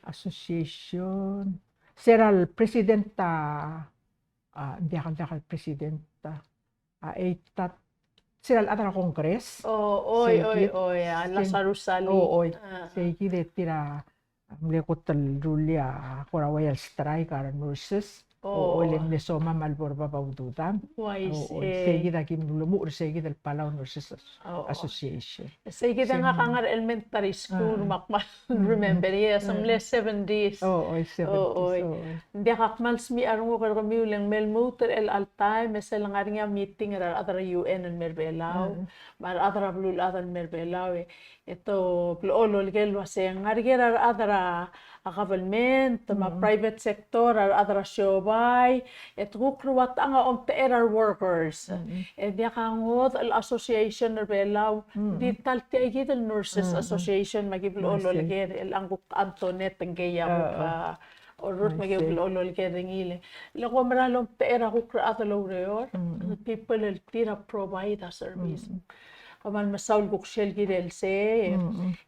Speaker 2: association seral presidenta hindi ako presidenta eitat seral atara kongres
Speaker 1: oy Lazarus Sali
Speaker 2: oy segi de tira mlekot rulia kora royal strike ara nurses o lem le soma malbor babaududan segi da kim lumu segi del Palau Nurses Association
Speaker 1: segi da nga kangar elementary school makmal remember yes am le 7 days
Speaker 2: 7 days
Speaker 1: hindi kakmal smi arungo kar kami ulang mel motor el altay mesel ngar nga meeting ra adara UN en merbelaw mar adara blul adara merbelaw ito plolo gel wase ngar gera adara government, private sector, adara siobay, gukruwat ang terar workers. Diya kangot al association na belaw, di talti ay el Nurses Association, magibulolo lagir, el angguk Antoinette, ang gaya ko ka, orot magibulolo lagir ng ili. Lako maralong terar kukra atalaw reyor, people el tira provide a service. Kaman masaul gukshel gidel se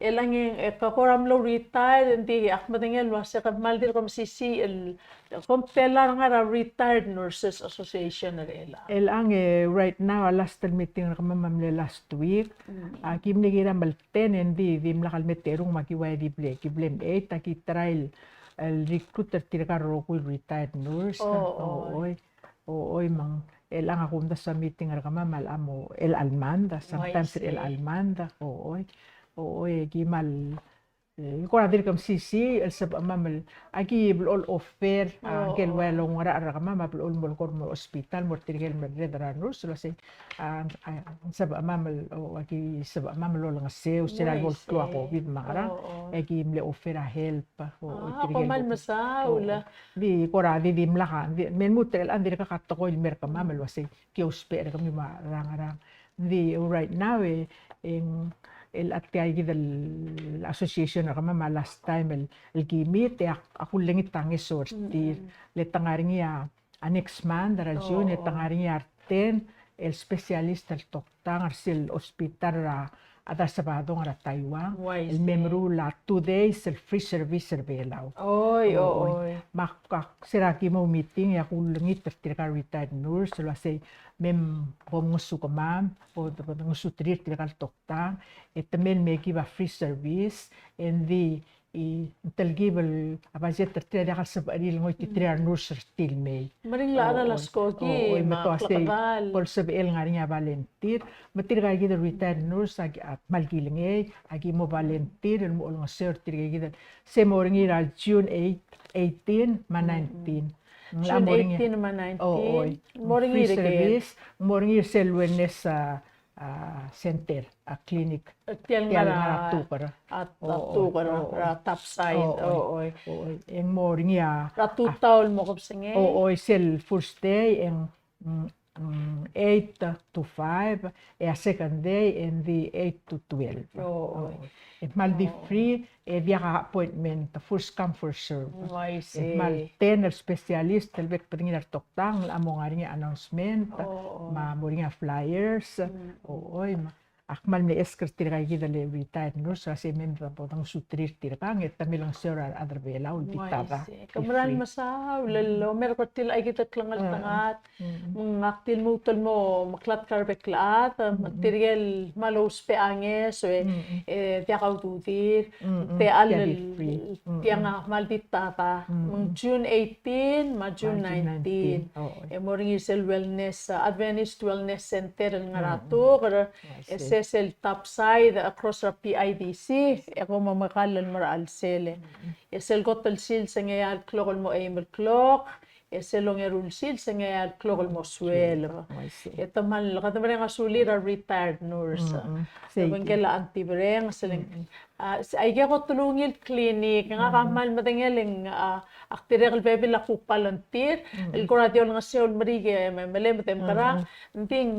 Speaker 1: elang kakoram lo retired hindi akmadengel wase kamal dir kom sisi el kom telar nga retired Nurses Association rela
Speaker 2: elang right now last meeting kamamamle last week kim nigira malten hindi dim lakal meterong makiway di ble kiblem 8 taki trial el recruiter tirkaro ko retired nurse oy mang elang ako sa meeting ra kama malamo el Almanda sometimes el Almanda gimal ko na dir kam sisi el sab mamal aki blol offer gel welong ra kama mablol mol kor mo hospital mo tirgel medre dra nurse lase sab mamal aki sab mamal lo nga seu sira gol ko ako bid mara aki mle offer help
Speaker 1: ako man masaula
Speaker 2: di kora di mlakan men mutel andir ka katto ko il merka mamal wase ki hospital kami marang di right now in el atay gidal association na kama last time el gimit ako langit tangi sorti le tangaring ya next month dara June tangaring ya 10 el specialist el toktang arsil hospital ra ada sabado nga Taiwan el memru la 2 days el free service belaw
Speaker 1: oy
Speaker 2: makak siraki mo meeting ya kulungit tertika retired nurse lo say mem pomosu kamam o pomosu trir tikal toktang etemel meki ba free service and the talgibel abazet tertira kasab aril ngoy titrir nurse still may
Speaker 1: maring la ala las kogi
Speaker 2: maklakabal por sabel ngarinya volunteer matir ga gid retired nurse ag at malgilingay agi mo volunteer mo nga sir tirga se moringi ra June 18 ma 19
Speaker 1: June 18 naman 19.
Speaker 2: Free service, moringi selwenes center, clinic.
Speaker 1: Tiyan nga
Speaker 2: tukar.
Speaker 1: At tukar, top side.
Speaker 2: Yung moringi
Speaker 1: Ratutaw mo ko singe.
Speaker 2: Sel first day, yung 8 to 5, a second day, and the 8 to 12.
Speaker 1: Oo.
Speaker 2: Mal di free, dia ka appointment, first come, first serve.
Speaker 1: I see.
Speaker 2: Mal 10 specialist, talbek pa rin toktang, amo nga rin announcement,
Speaker 1: Oo.
Speaker 2: mo rin flyers, akmal ni esker tira kay kita le retired nurse kasi member po tang sutrir tira kang et tamilang sura adarbela ulpitada.
Speaker 1: Kamaran masaw lalo meron til ay kita tlangal tangat ngaktil mo tol mo maklat karbeklat material malos pe anges tiya kau tutir te al tiya nga malditata June 18 ma June 19 moring isel wellness Adventist Wellness Center nga rato SSL topside across the PIDC. Ako mamakalan mara alsele. SL kotal sil sa ngayal klokol mo ay clock. SL long erul sil sa ngayal klokol mo swel. Ito man kataman nga sulir retired nurse. Bangkela antibreng seling ay ko tulungil clinic nga kamal matangeling aktirel bebe la kupalantir el koratio nga seol marige mele matem kara ting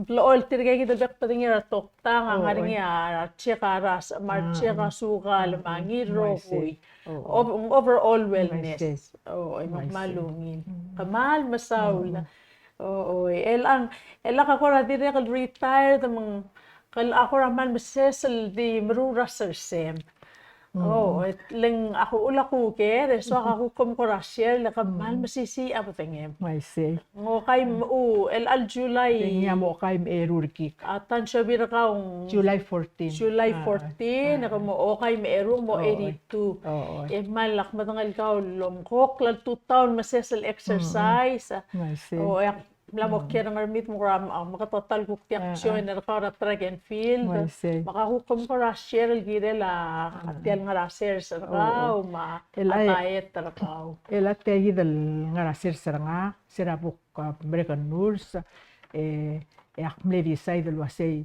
Speaker 1: lool tirge kita bek patingera tokta nga ngaringa cheka ras mar cheka sugal mangiro koy overall wellness ay malungin kamal masaul elang ka koratio retired mang kal ako raman masesel di merura sersem. Leng ako ula ko ke, so ako kumkurasyer la kamal masisi apa tengem.
Speaker 2: I see.
Speaker 1: Ngo kay el July.
Speaker 2: Tingya mo kay erurkik.
Speaker 1: Atan siya bira ka
Speaker 2: July 14.
Speaker 1: July 14 ako mo okay meru mo 82. Malak matangal ka lomkok la 2 taon masesel exercise.
Speaker 2: I see.
Speaker 1: Lamok kaya ng armit mo ram makatotal ko aksyon na para track and field makahukom ko rasher gire la atyal nga raser sa kao atayet tarakaw
Speaker 2: atay dal nga raser sa nga sirabuk American nurse akmleri say dal wasay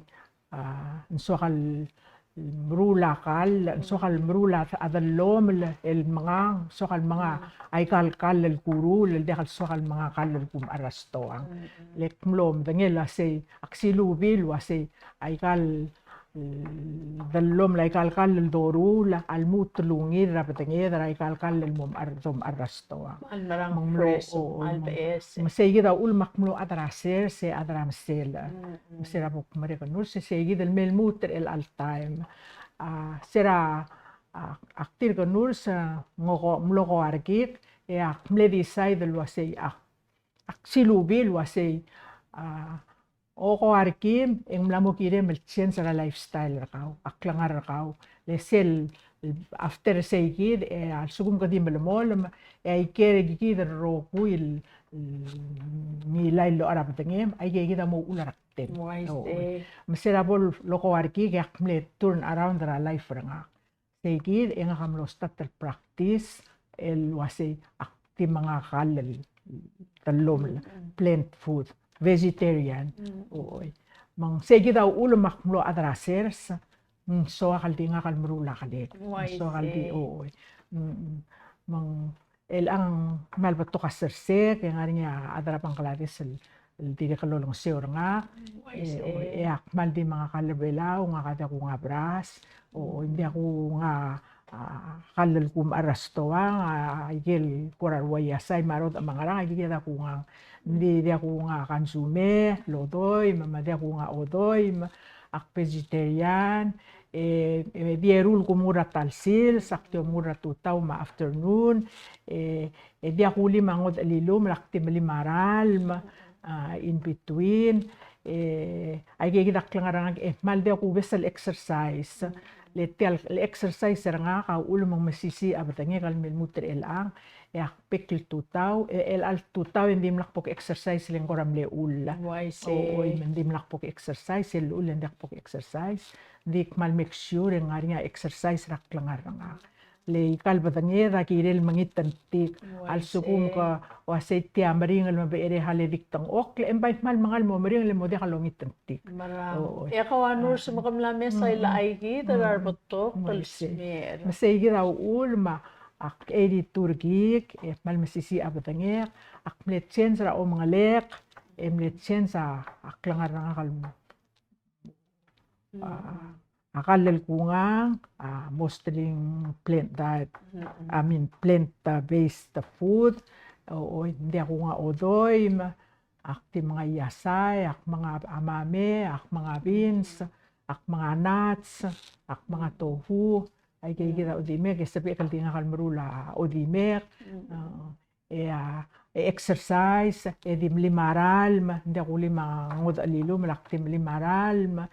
Speaker 2: nsokal mrulakal sokal mrula adallom el mga sokal mga ay kal el kurul el dekal sokal mga kal kum arasto ang lekmlom dangela say aksilubil wasay ay kal dallom lay kal el dorul al mutlungi rapatenged ay kal el mum arasto
Speaker 1: ang marang preso al PS
Speaker 2: masay daw ul makmlo adraser se adramsel masira buk American nurse se gidel mel muter el all time sera aktir ko nurse ngoko mloko arkit akmledi say del wasay aksilubil wasay Oko arkim eng mlamo kire mel change ra lifestyle rakaw aklangar rakaw le sel after say kid al sugum kadi melmol ay kere gikid ro kuil mi lailo arab tengem ay kita mo ularakten maserabol loko arki akmle turn around ra life ranga say kid eng kamlo start practice el wase akti mga kalal talom plant food vegetarian mang segi daw ulo makmlo adrasers so kaldi nga kalmrula kali so kaldi mang el ang malbato kaserse kaya nga niya adrapang klaris el di kalolong seor nga maldi mga kalabelaw nga kada ko nga bras hindi ako nga kalal kum arasto igel kurarwaya say marot ang mga rang igel ako nga hindi ako nga konsume lodoy mamadi ako nga odoy ak vegetarian dierul kumura talsil sakto mura tutaw ma afternoon di ako limangod alilom lakti malimaral in between ay gigidak lang arang maldi ako wesel exercise letel exercise nga ka ulo mang masisi abatangi kalmel muter elang pekil tutaw el al tutaw hindi mlakpok exercise len koram le ulla hindi mlakpok exercise el ulla hindi mlakpok exercise dik mal make sure nga ringa exercise rak langar nga le kalbatangi ra kirel mangitan tik al sukum ka wasay tiya maringal mabere haledik tang okle embay mal mangal mo maringal mo de kalongitan tik
Speaker 1: marang kawanur sa makamlame sa ila ay gitar botok kalsmer
Speaker 2: masay giraw ulma ak editor gig mal masisi abatangi ak mletchen ra o mga lek emletchen sa aklangar ng akalal kungang mostly plant diet. I mean plant-based food. Oo, hindi ako nga odoy, akti mga yasay, ak mga amame, ak mga beans, ak mga nuts, ak mga tofu. Ay kaya kita odimek, sabi kaldi nga kalmarula odimek. Exercise, edim limaral, hindi ako ngod alilo, malaktim limaral.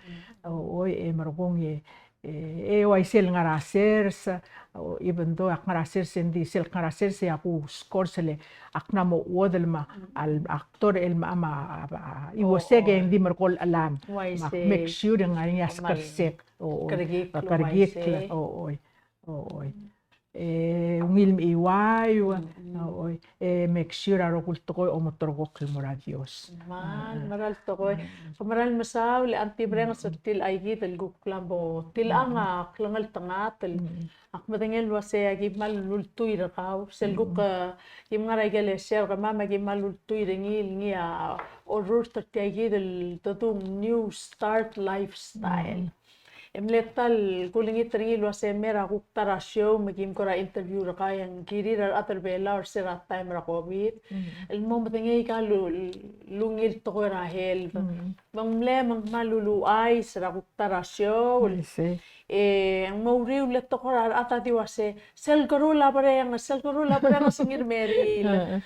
Speaker 2: Oo, marugong waisil nga rasers, even though ak nga rasers hindi sil nga rasers ako score sila ak na mo wodel al aktor iwasege hindi markol alam make sure nga niya skarsek kargik oo ungil iway make sure aro kulto ko omotorgo kilmora Dios
Speaker 1: maral to ko maral masaw le antibreng sa til ay gitel guklabo til anga klangal tangatel ak madangel wase agi malultuy rakaw selguk kim nga regale share ka mama gi malultuy ngil ngia orur tay gidel totum new start lifestyle emletal kulingit ringil wase mera kuktara show magim kora interview ra kayang kirirar aterbela or sira time ra covid el mo matengay ka lungil to ko ra help mamle malulu ay sira kuktara show ang mauriw leto ko ra atati wase sel karula pareng singir meril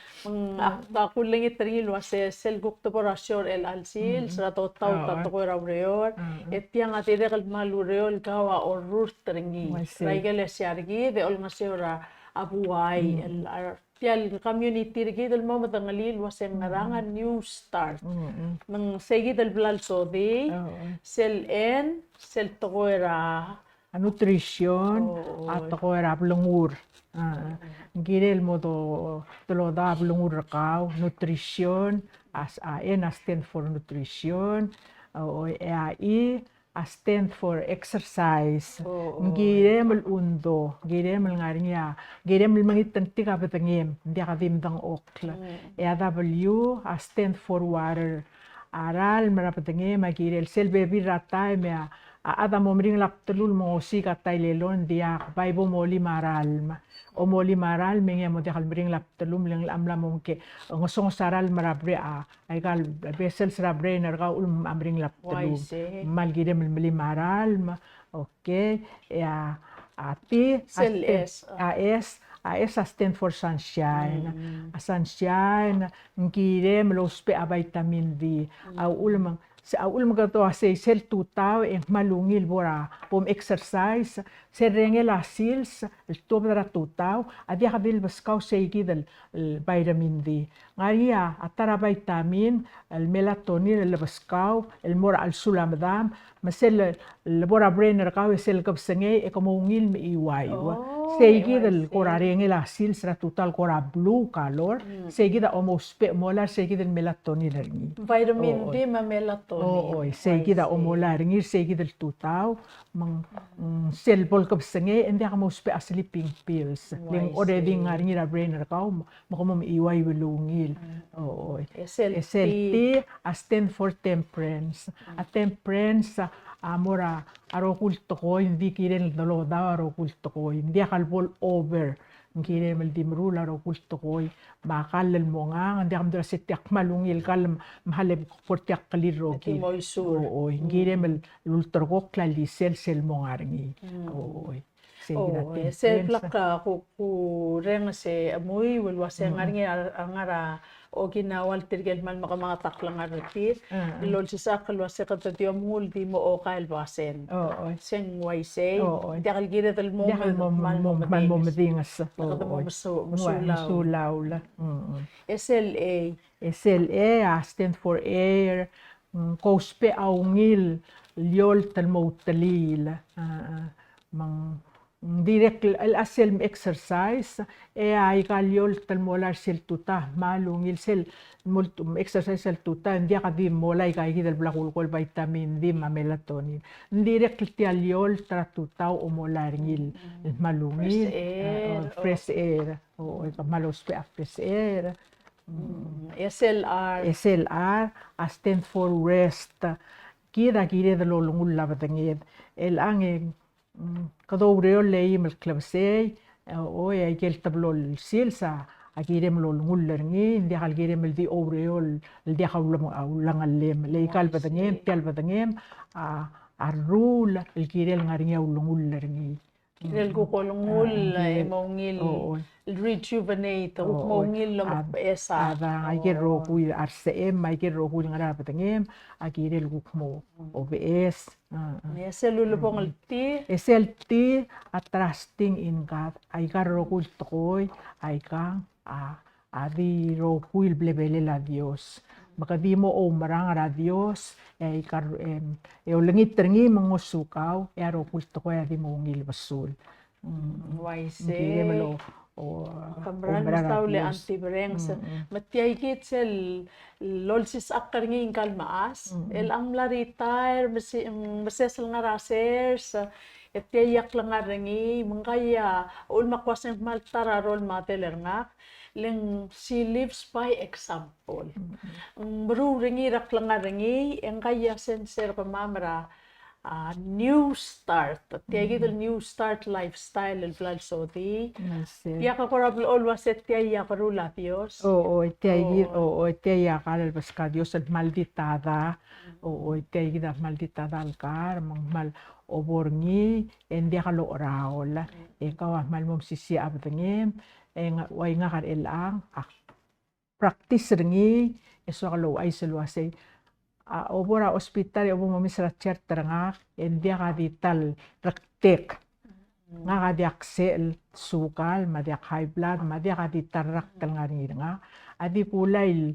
Speaker 1: akta kulingit ringil wase sel gukto ra show el alsil sira to to ko ra reor etiang atire kal reol kawa or rustringi raigale siargi de ol masura abuay el pial community rigi del mo matangalil wasem narangan new start ng segi del blal sodi sel tokoera
Speaker 2: nutrition at tokoera blungur girel mo to da blungur kaw nutrition as stand for nutrition stand for exercise. Girem undo, girem ngarinya, girem mangitanti ka betangim, hindi ka dimdang okla. W stand for water. Aral marapatangim magirel sel baby ratay me ada momring laptulul mo si katay lelon dia Bible moli maral. O moli maral mengi mo dekal bring laptulum lang amla mo ke ngosong saral marabre ay kal vessel sarabre narga amring laptulum mal gidem meli maral okay ati
Speaker 1: sel
Speaker 2: AS stand for sunshine sunshine ngirem lospe vitamin D ulmang sa gato say sel tutaw malungil bora pom exercise serengel asils el tobra tutaw adia kabil baskaw say gidel vitamin D ngaria atara vitamin el melatonin el baskaw el mora al sulamdam masel el bora brainer kaw sel kapsengay ekomungil mi iway say gidel kora rengel asils ra tutal kora blue color say gida almost molar say gidel melatonin
Speaker 1: vitamin D ma melatonin
Speaker 2: say gida molar ngir say gidel tutaw mang sel bol kapsengay hindi ka mo sleeping pills ling already ngir brainer kaw makomom iway wilungil SLT stand for temperance temperance amora arokulto ko hindi kiren dalo daw arokulto ko hindi akalbol over ngire mal dimrula arokulto ko makalal mo nga hindi am dra sitiak malungil kal mahaleb portiak kaliro ki ngire mal ultro ko klali sel mo ngarngi
Speaker 1: sel plaka ku reng se amoy walwase ngarngi angara o ginawal tirgel man mga taklang arapit lol sa kalwase kadto mul di mo o kail basen sen waise dakal gida dal mo
Speaker 2: man mo medingas musulaw la SLA stand for air kospe aungil liol talmo talil mang direct al exercise ay kalyol talmolar sel tuta malungil sel exercise sel tuta hindi ka di molay kay gidal blakulkol vitamin D ma melatonin direct kalyol tratuta o molar ngil malungil fresh air o malos pe fresh air
Speaker 1: SLR.
Speaker 2: SLR stand for rest. Kida kire de lo lungul labatangid. El ang kadowreo lei mel klabsei o ay kel tablo silsa akire mel lungul lerni ndi hal kire mel di obreo di hawlam langalem lei kal batangem tel batangem arrul el kire ngaringa lungul lerni.
Speaker 1: Kire kukolungul mongil rejuvenate mongil esa.
Speaker 2: Ada ay rohul RCM ay rohul ngara batangem akire lukmo OBS.
Speaker 1: Selulubong ti.
Speaker 2: SLT trusting in God ay rohul tokoy ay kang adi rohul blebele la Dios. Maka di mo marang ara Dios ay langit terngi mangusukaw ay rohul tokoy adi mo ngil basul.
Speaker 1: Waise.
Speaker 2: Kamral
Speaker 1: mastaule antibrengs. Matiaykit sel lolsis akarngi ingkal maas. El amla retire masesel nga rasers. Etiyak lang nga ringi. Mangkaya ulmakwasin maltara rol mateler nga. Leng she lives by example. Bro ringi rak lang nga ringi. Engkaya senser pamamra. New start. Tiya new start lifestyle el vlad soti. Tiya ka korabl always tiya karula Dios.
Speaker 2: Tiya kal baska Dios el malditada. Tiya malditada al kar mal oborngi endia kalo raol. Ikaw mal mom sisi abdengem way nga kar elang practice ringi eso kalo ay selwase. Obora hospital obo mamisra certa nga endia kadital raktek nga kadiak sel sukal madiak high blood madiak kaditar raktal nga adi kulay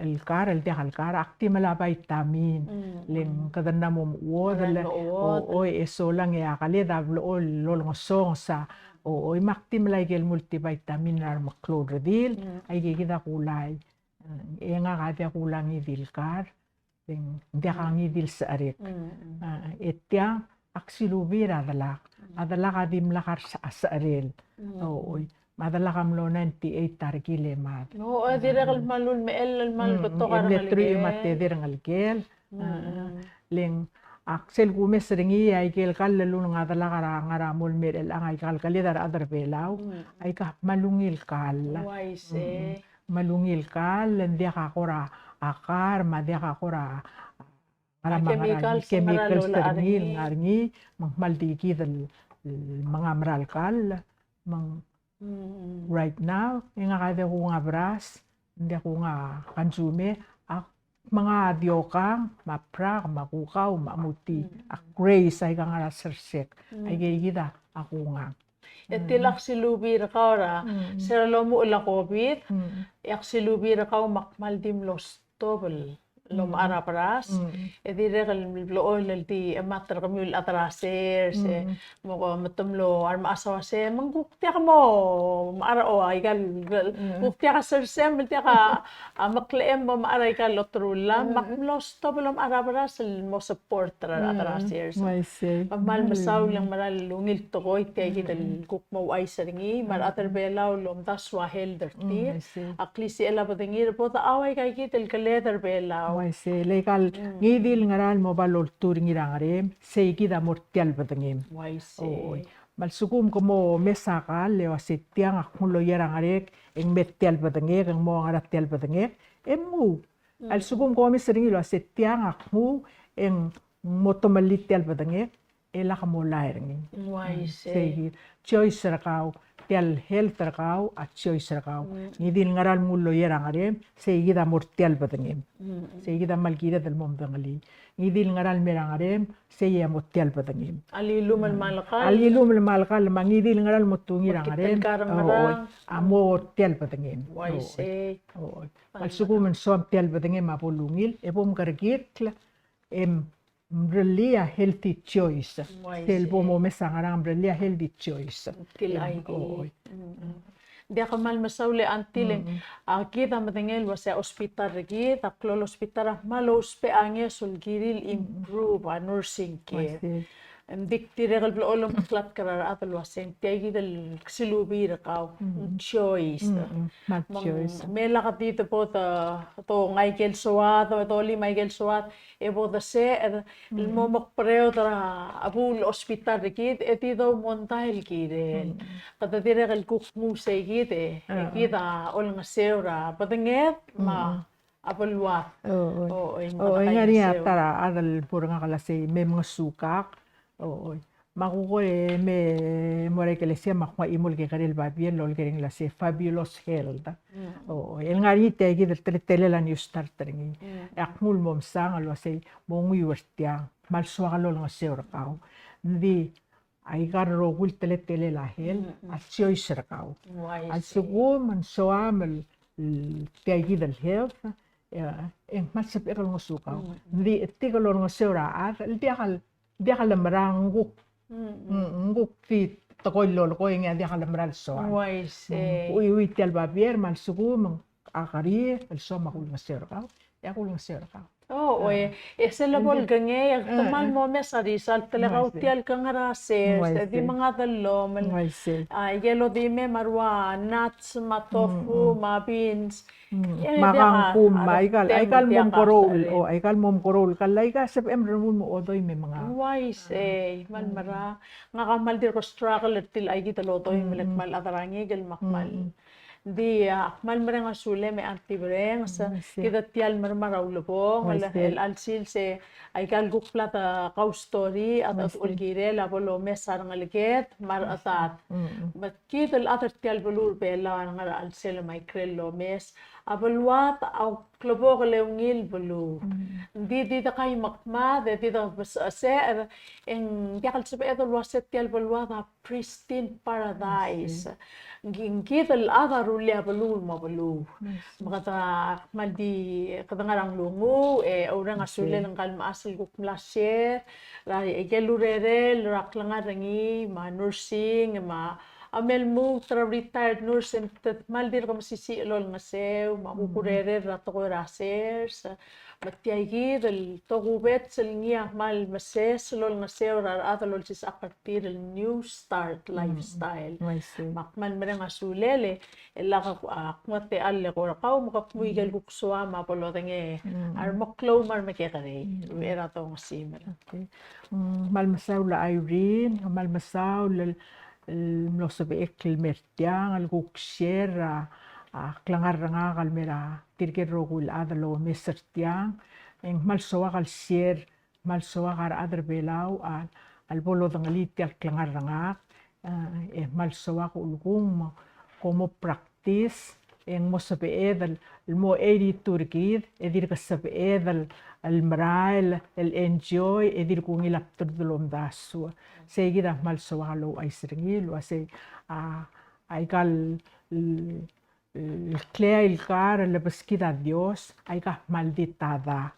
Speaker 2: el kar el dia kar akti mala vitamin len kadana mo eso lang ya kali dablo lol ngosong sa makti mala gel multivitamin ar maklodradil ay gigida kulay nga kadia kulang idil kar hindi kang idil sa arik. Etya aksilubi adala kadim lakar sa aril. Madala kam lo 98 targile mat.
Speaker 1: No, adira kal malun meel mal beto kar
Speaker 2: ngalgel. Mateder ngalgel. Leng aksel gumes ringi ay gel kal lelun ngadala kara mol merel ang ay kal kalidar adar belaw ay ka malungil kal.
Speaker 1: Waise.
Speaker 2: Malungil kal lendia kakora akar madya kakora
Speaker 1: chemicals
Speaker 2: termil ngarngi maldiki del mga maral kal right now nga kada ko nga bras hindi ko nga consume mga diokang maprak makukaw mamuti grace ay kang rasersek ay gigida ako nga.
Speaker 1: Tilak silubi rakaw seralo mo ula COVID yak silubi rakaw makmaldim lostobel lom araparas dire kal blool ti amater kamul atrasers mo matumlo ar maasawase mangukti ka mo maaro ay gal gukti ka sersem ti ka makleem mo maaray ka lotrula maklostobel lom araparas mo support atrasers pagmal masaw lang maral lungil tokoy ti gital kukmo ay seringi mar aterbelaw lom taswa helderti aklisi ela badingir po ta away kay gital kaleder belaw
Speaker 2: Waise lekal ngidil ngaral mo balol tur ngirangare seikida mortial badangem.
Speaker 1: Waise.
Speaker 2: Malsukum como mesakal lewa setiang akmulo yarangare eng metial badangek eng mo ngaratial badangek emu. Al sukum como mesering lewa setiang akmu eng motomalitial badangek ela kamo lairngi.
Speaker 1: Waise.
Speaker 2: Choice rakaw tial health rakaw at choice rakaw. Ngidil ngaral mulo yarangare seikida mortial badangem. Seikida malkida del mom dangali. Ngidil ngaral merangare seiya mortial badangem.
Speaker 1: Alilumal malakal
Speaker 2: mangidil ngaral motungi rangare. Amo tial badangem.
Speaker 1: Waise.
Speaker 2: Al sukum som tial badangem apolungil epom kargitla really a healthy choice. Telbo mo mesangarang really a healthy choice.
Speaker 1: Tilay. Di ako mal masawli antiling kita matingel wasa ospital rigi taklol ospital malo uspe angya sulgiril improve nursing care. Dik tiregal blo olom klat karar atal wasen tiagi del ksilubir kaw choice
Speaker 2: Mal choice.
Speaker 1: mela katito po to Michael Suat to li Michael Suat e po da se el momok preo tara abul hospital kit etido montail kide kata tiregal kuk musay kite kita ol nga seura patenget ma apalwa
Speaker 2: Oo, nga niya tara adal puro nga kalasi may mga sukak. Oo, makuko me more que le sea makwa imol que karel ba bien lol kering la se fabulous health. Oo, el nga ri te gi del tele la new starter ngi. Akmul mom sang lo se mongu yurstia mal swag lol nga se orkaw. Ndi ay gar ro gul tele la hel a choy serkaw. Al sugo man soam el te gi del health. En mal se pero ngo sukaw. Ndi tigo lol nga se ora al dia kalamrang nguk ti takoy lolo ko nga dia kalamral so uy tial babier mal sugu mang akari el so makul maser ka ya kul maser ka
Speaker 1: ese la bol gange tamal mo mesari sal talaga tial kangara se di mga dalo yelo di me marwa nuts matofu ma beans
Speaker 2: makangkum aikal mom korol o aikal mom korol kalay ka sep emrun mo odoy me mga
Speaker 1: man mara nga kamal dir ko struggle til ay kita lotoy melek mal atarangi gel makmal di akmal mereng asule me antibreng sa kita tial marmaraw lopo el alsil se aikal guk plata kaw story at ulgire la bolo mesar ngaliket mar atat but kita el atat tial bulur bela nga alsil may krello mes abalwat au klobo leungil bulu di da kay makma di da se en yakal sabe edo waset tial balwat pristine paradise ngingkit al agaru le balu mabalu makata mandi kadangarang lungu orang asule ng kalma asil guk mlasher la gelurere raklangarangi ma nursing ma amel mo retired nurse and maldir kam sisi lol nga sew makukurere rato ko rasers matiagi del togubet selngia mal mases lol nga sew rar atalol sis apartir el new start lifestyle makman mereng asulele ela ka kwate alle ko kaw makapmuigal kukswa mapolotenge ar moklo mar makekare era to ngsimer
Speaker 2: mal masaw la Irene mal masaw lo sabe el mertiang al guksera klangar nga kalmera tirke rogul adalo mesertiang en mal soa al sier mal soa ar adr belau al bolo dangalit al klangar nga mal soa ulgum como practice en mo sabe edal mo edi turkid edir ka sabe edal el mrael el enjoy edir kung ilap turdulom dasu seguida mal sowalo ay sringil wase ay kal el clea el car la pesquida Dios ay ka malditada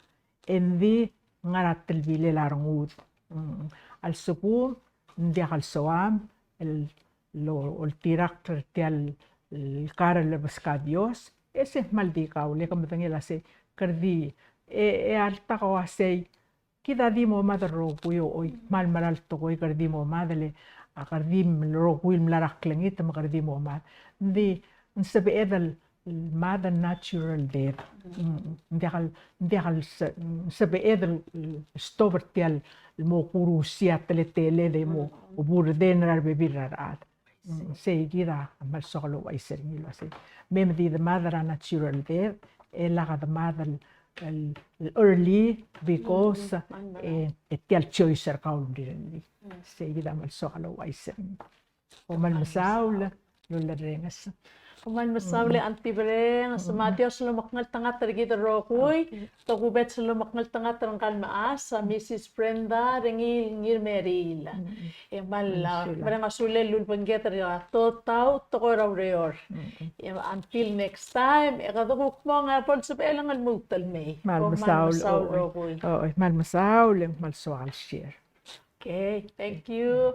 Speaker 2: endi ngarat el vile larngud al suku ndi al soam el tirak tial el car la pesca Dios ese es maldicao le como tengela se kerdi alta ko asay kita di mo madaro kuyo oy mal maral to koy kerdi mo madale akardim ro kuil mlarak langit makardi mo mad di sabi edal mad natural death ndakal sabi edal stovertial mo kurusia tele de mo uburde nar bebirar at say gira mal solo ay serngilo say mem di the mother natural death ela the mother early because tial choice kaul dirli seguida mal sokalo waisen o mal masaul lo la rengas
Speaker 1: Kuman masawli antibreng sa Matios lumakngal tangat tergita rokuy to kubet sa lumakngal tangat ng kalmaas sa Mrs. Brenda ringil ngir Meril mal barang asule lulpangget to tao to ko raw reor until next time kadukok mo nga pod sa elangan mutal may
Speaker 2: mal masaul
Speaker 1: rokuy
Speaker 2: mal masaul mal soal share
Speaker 1: okay thank you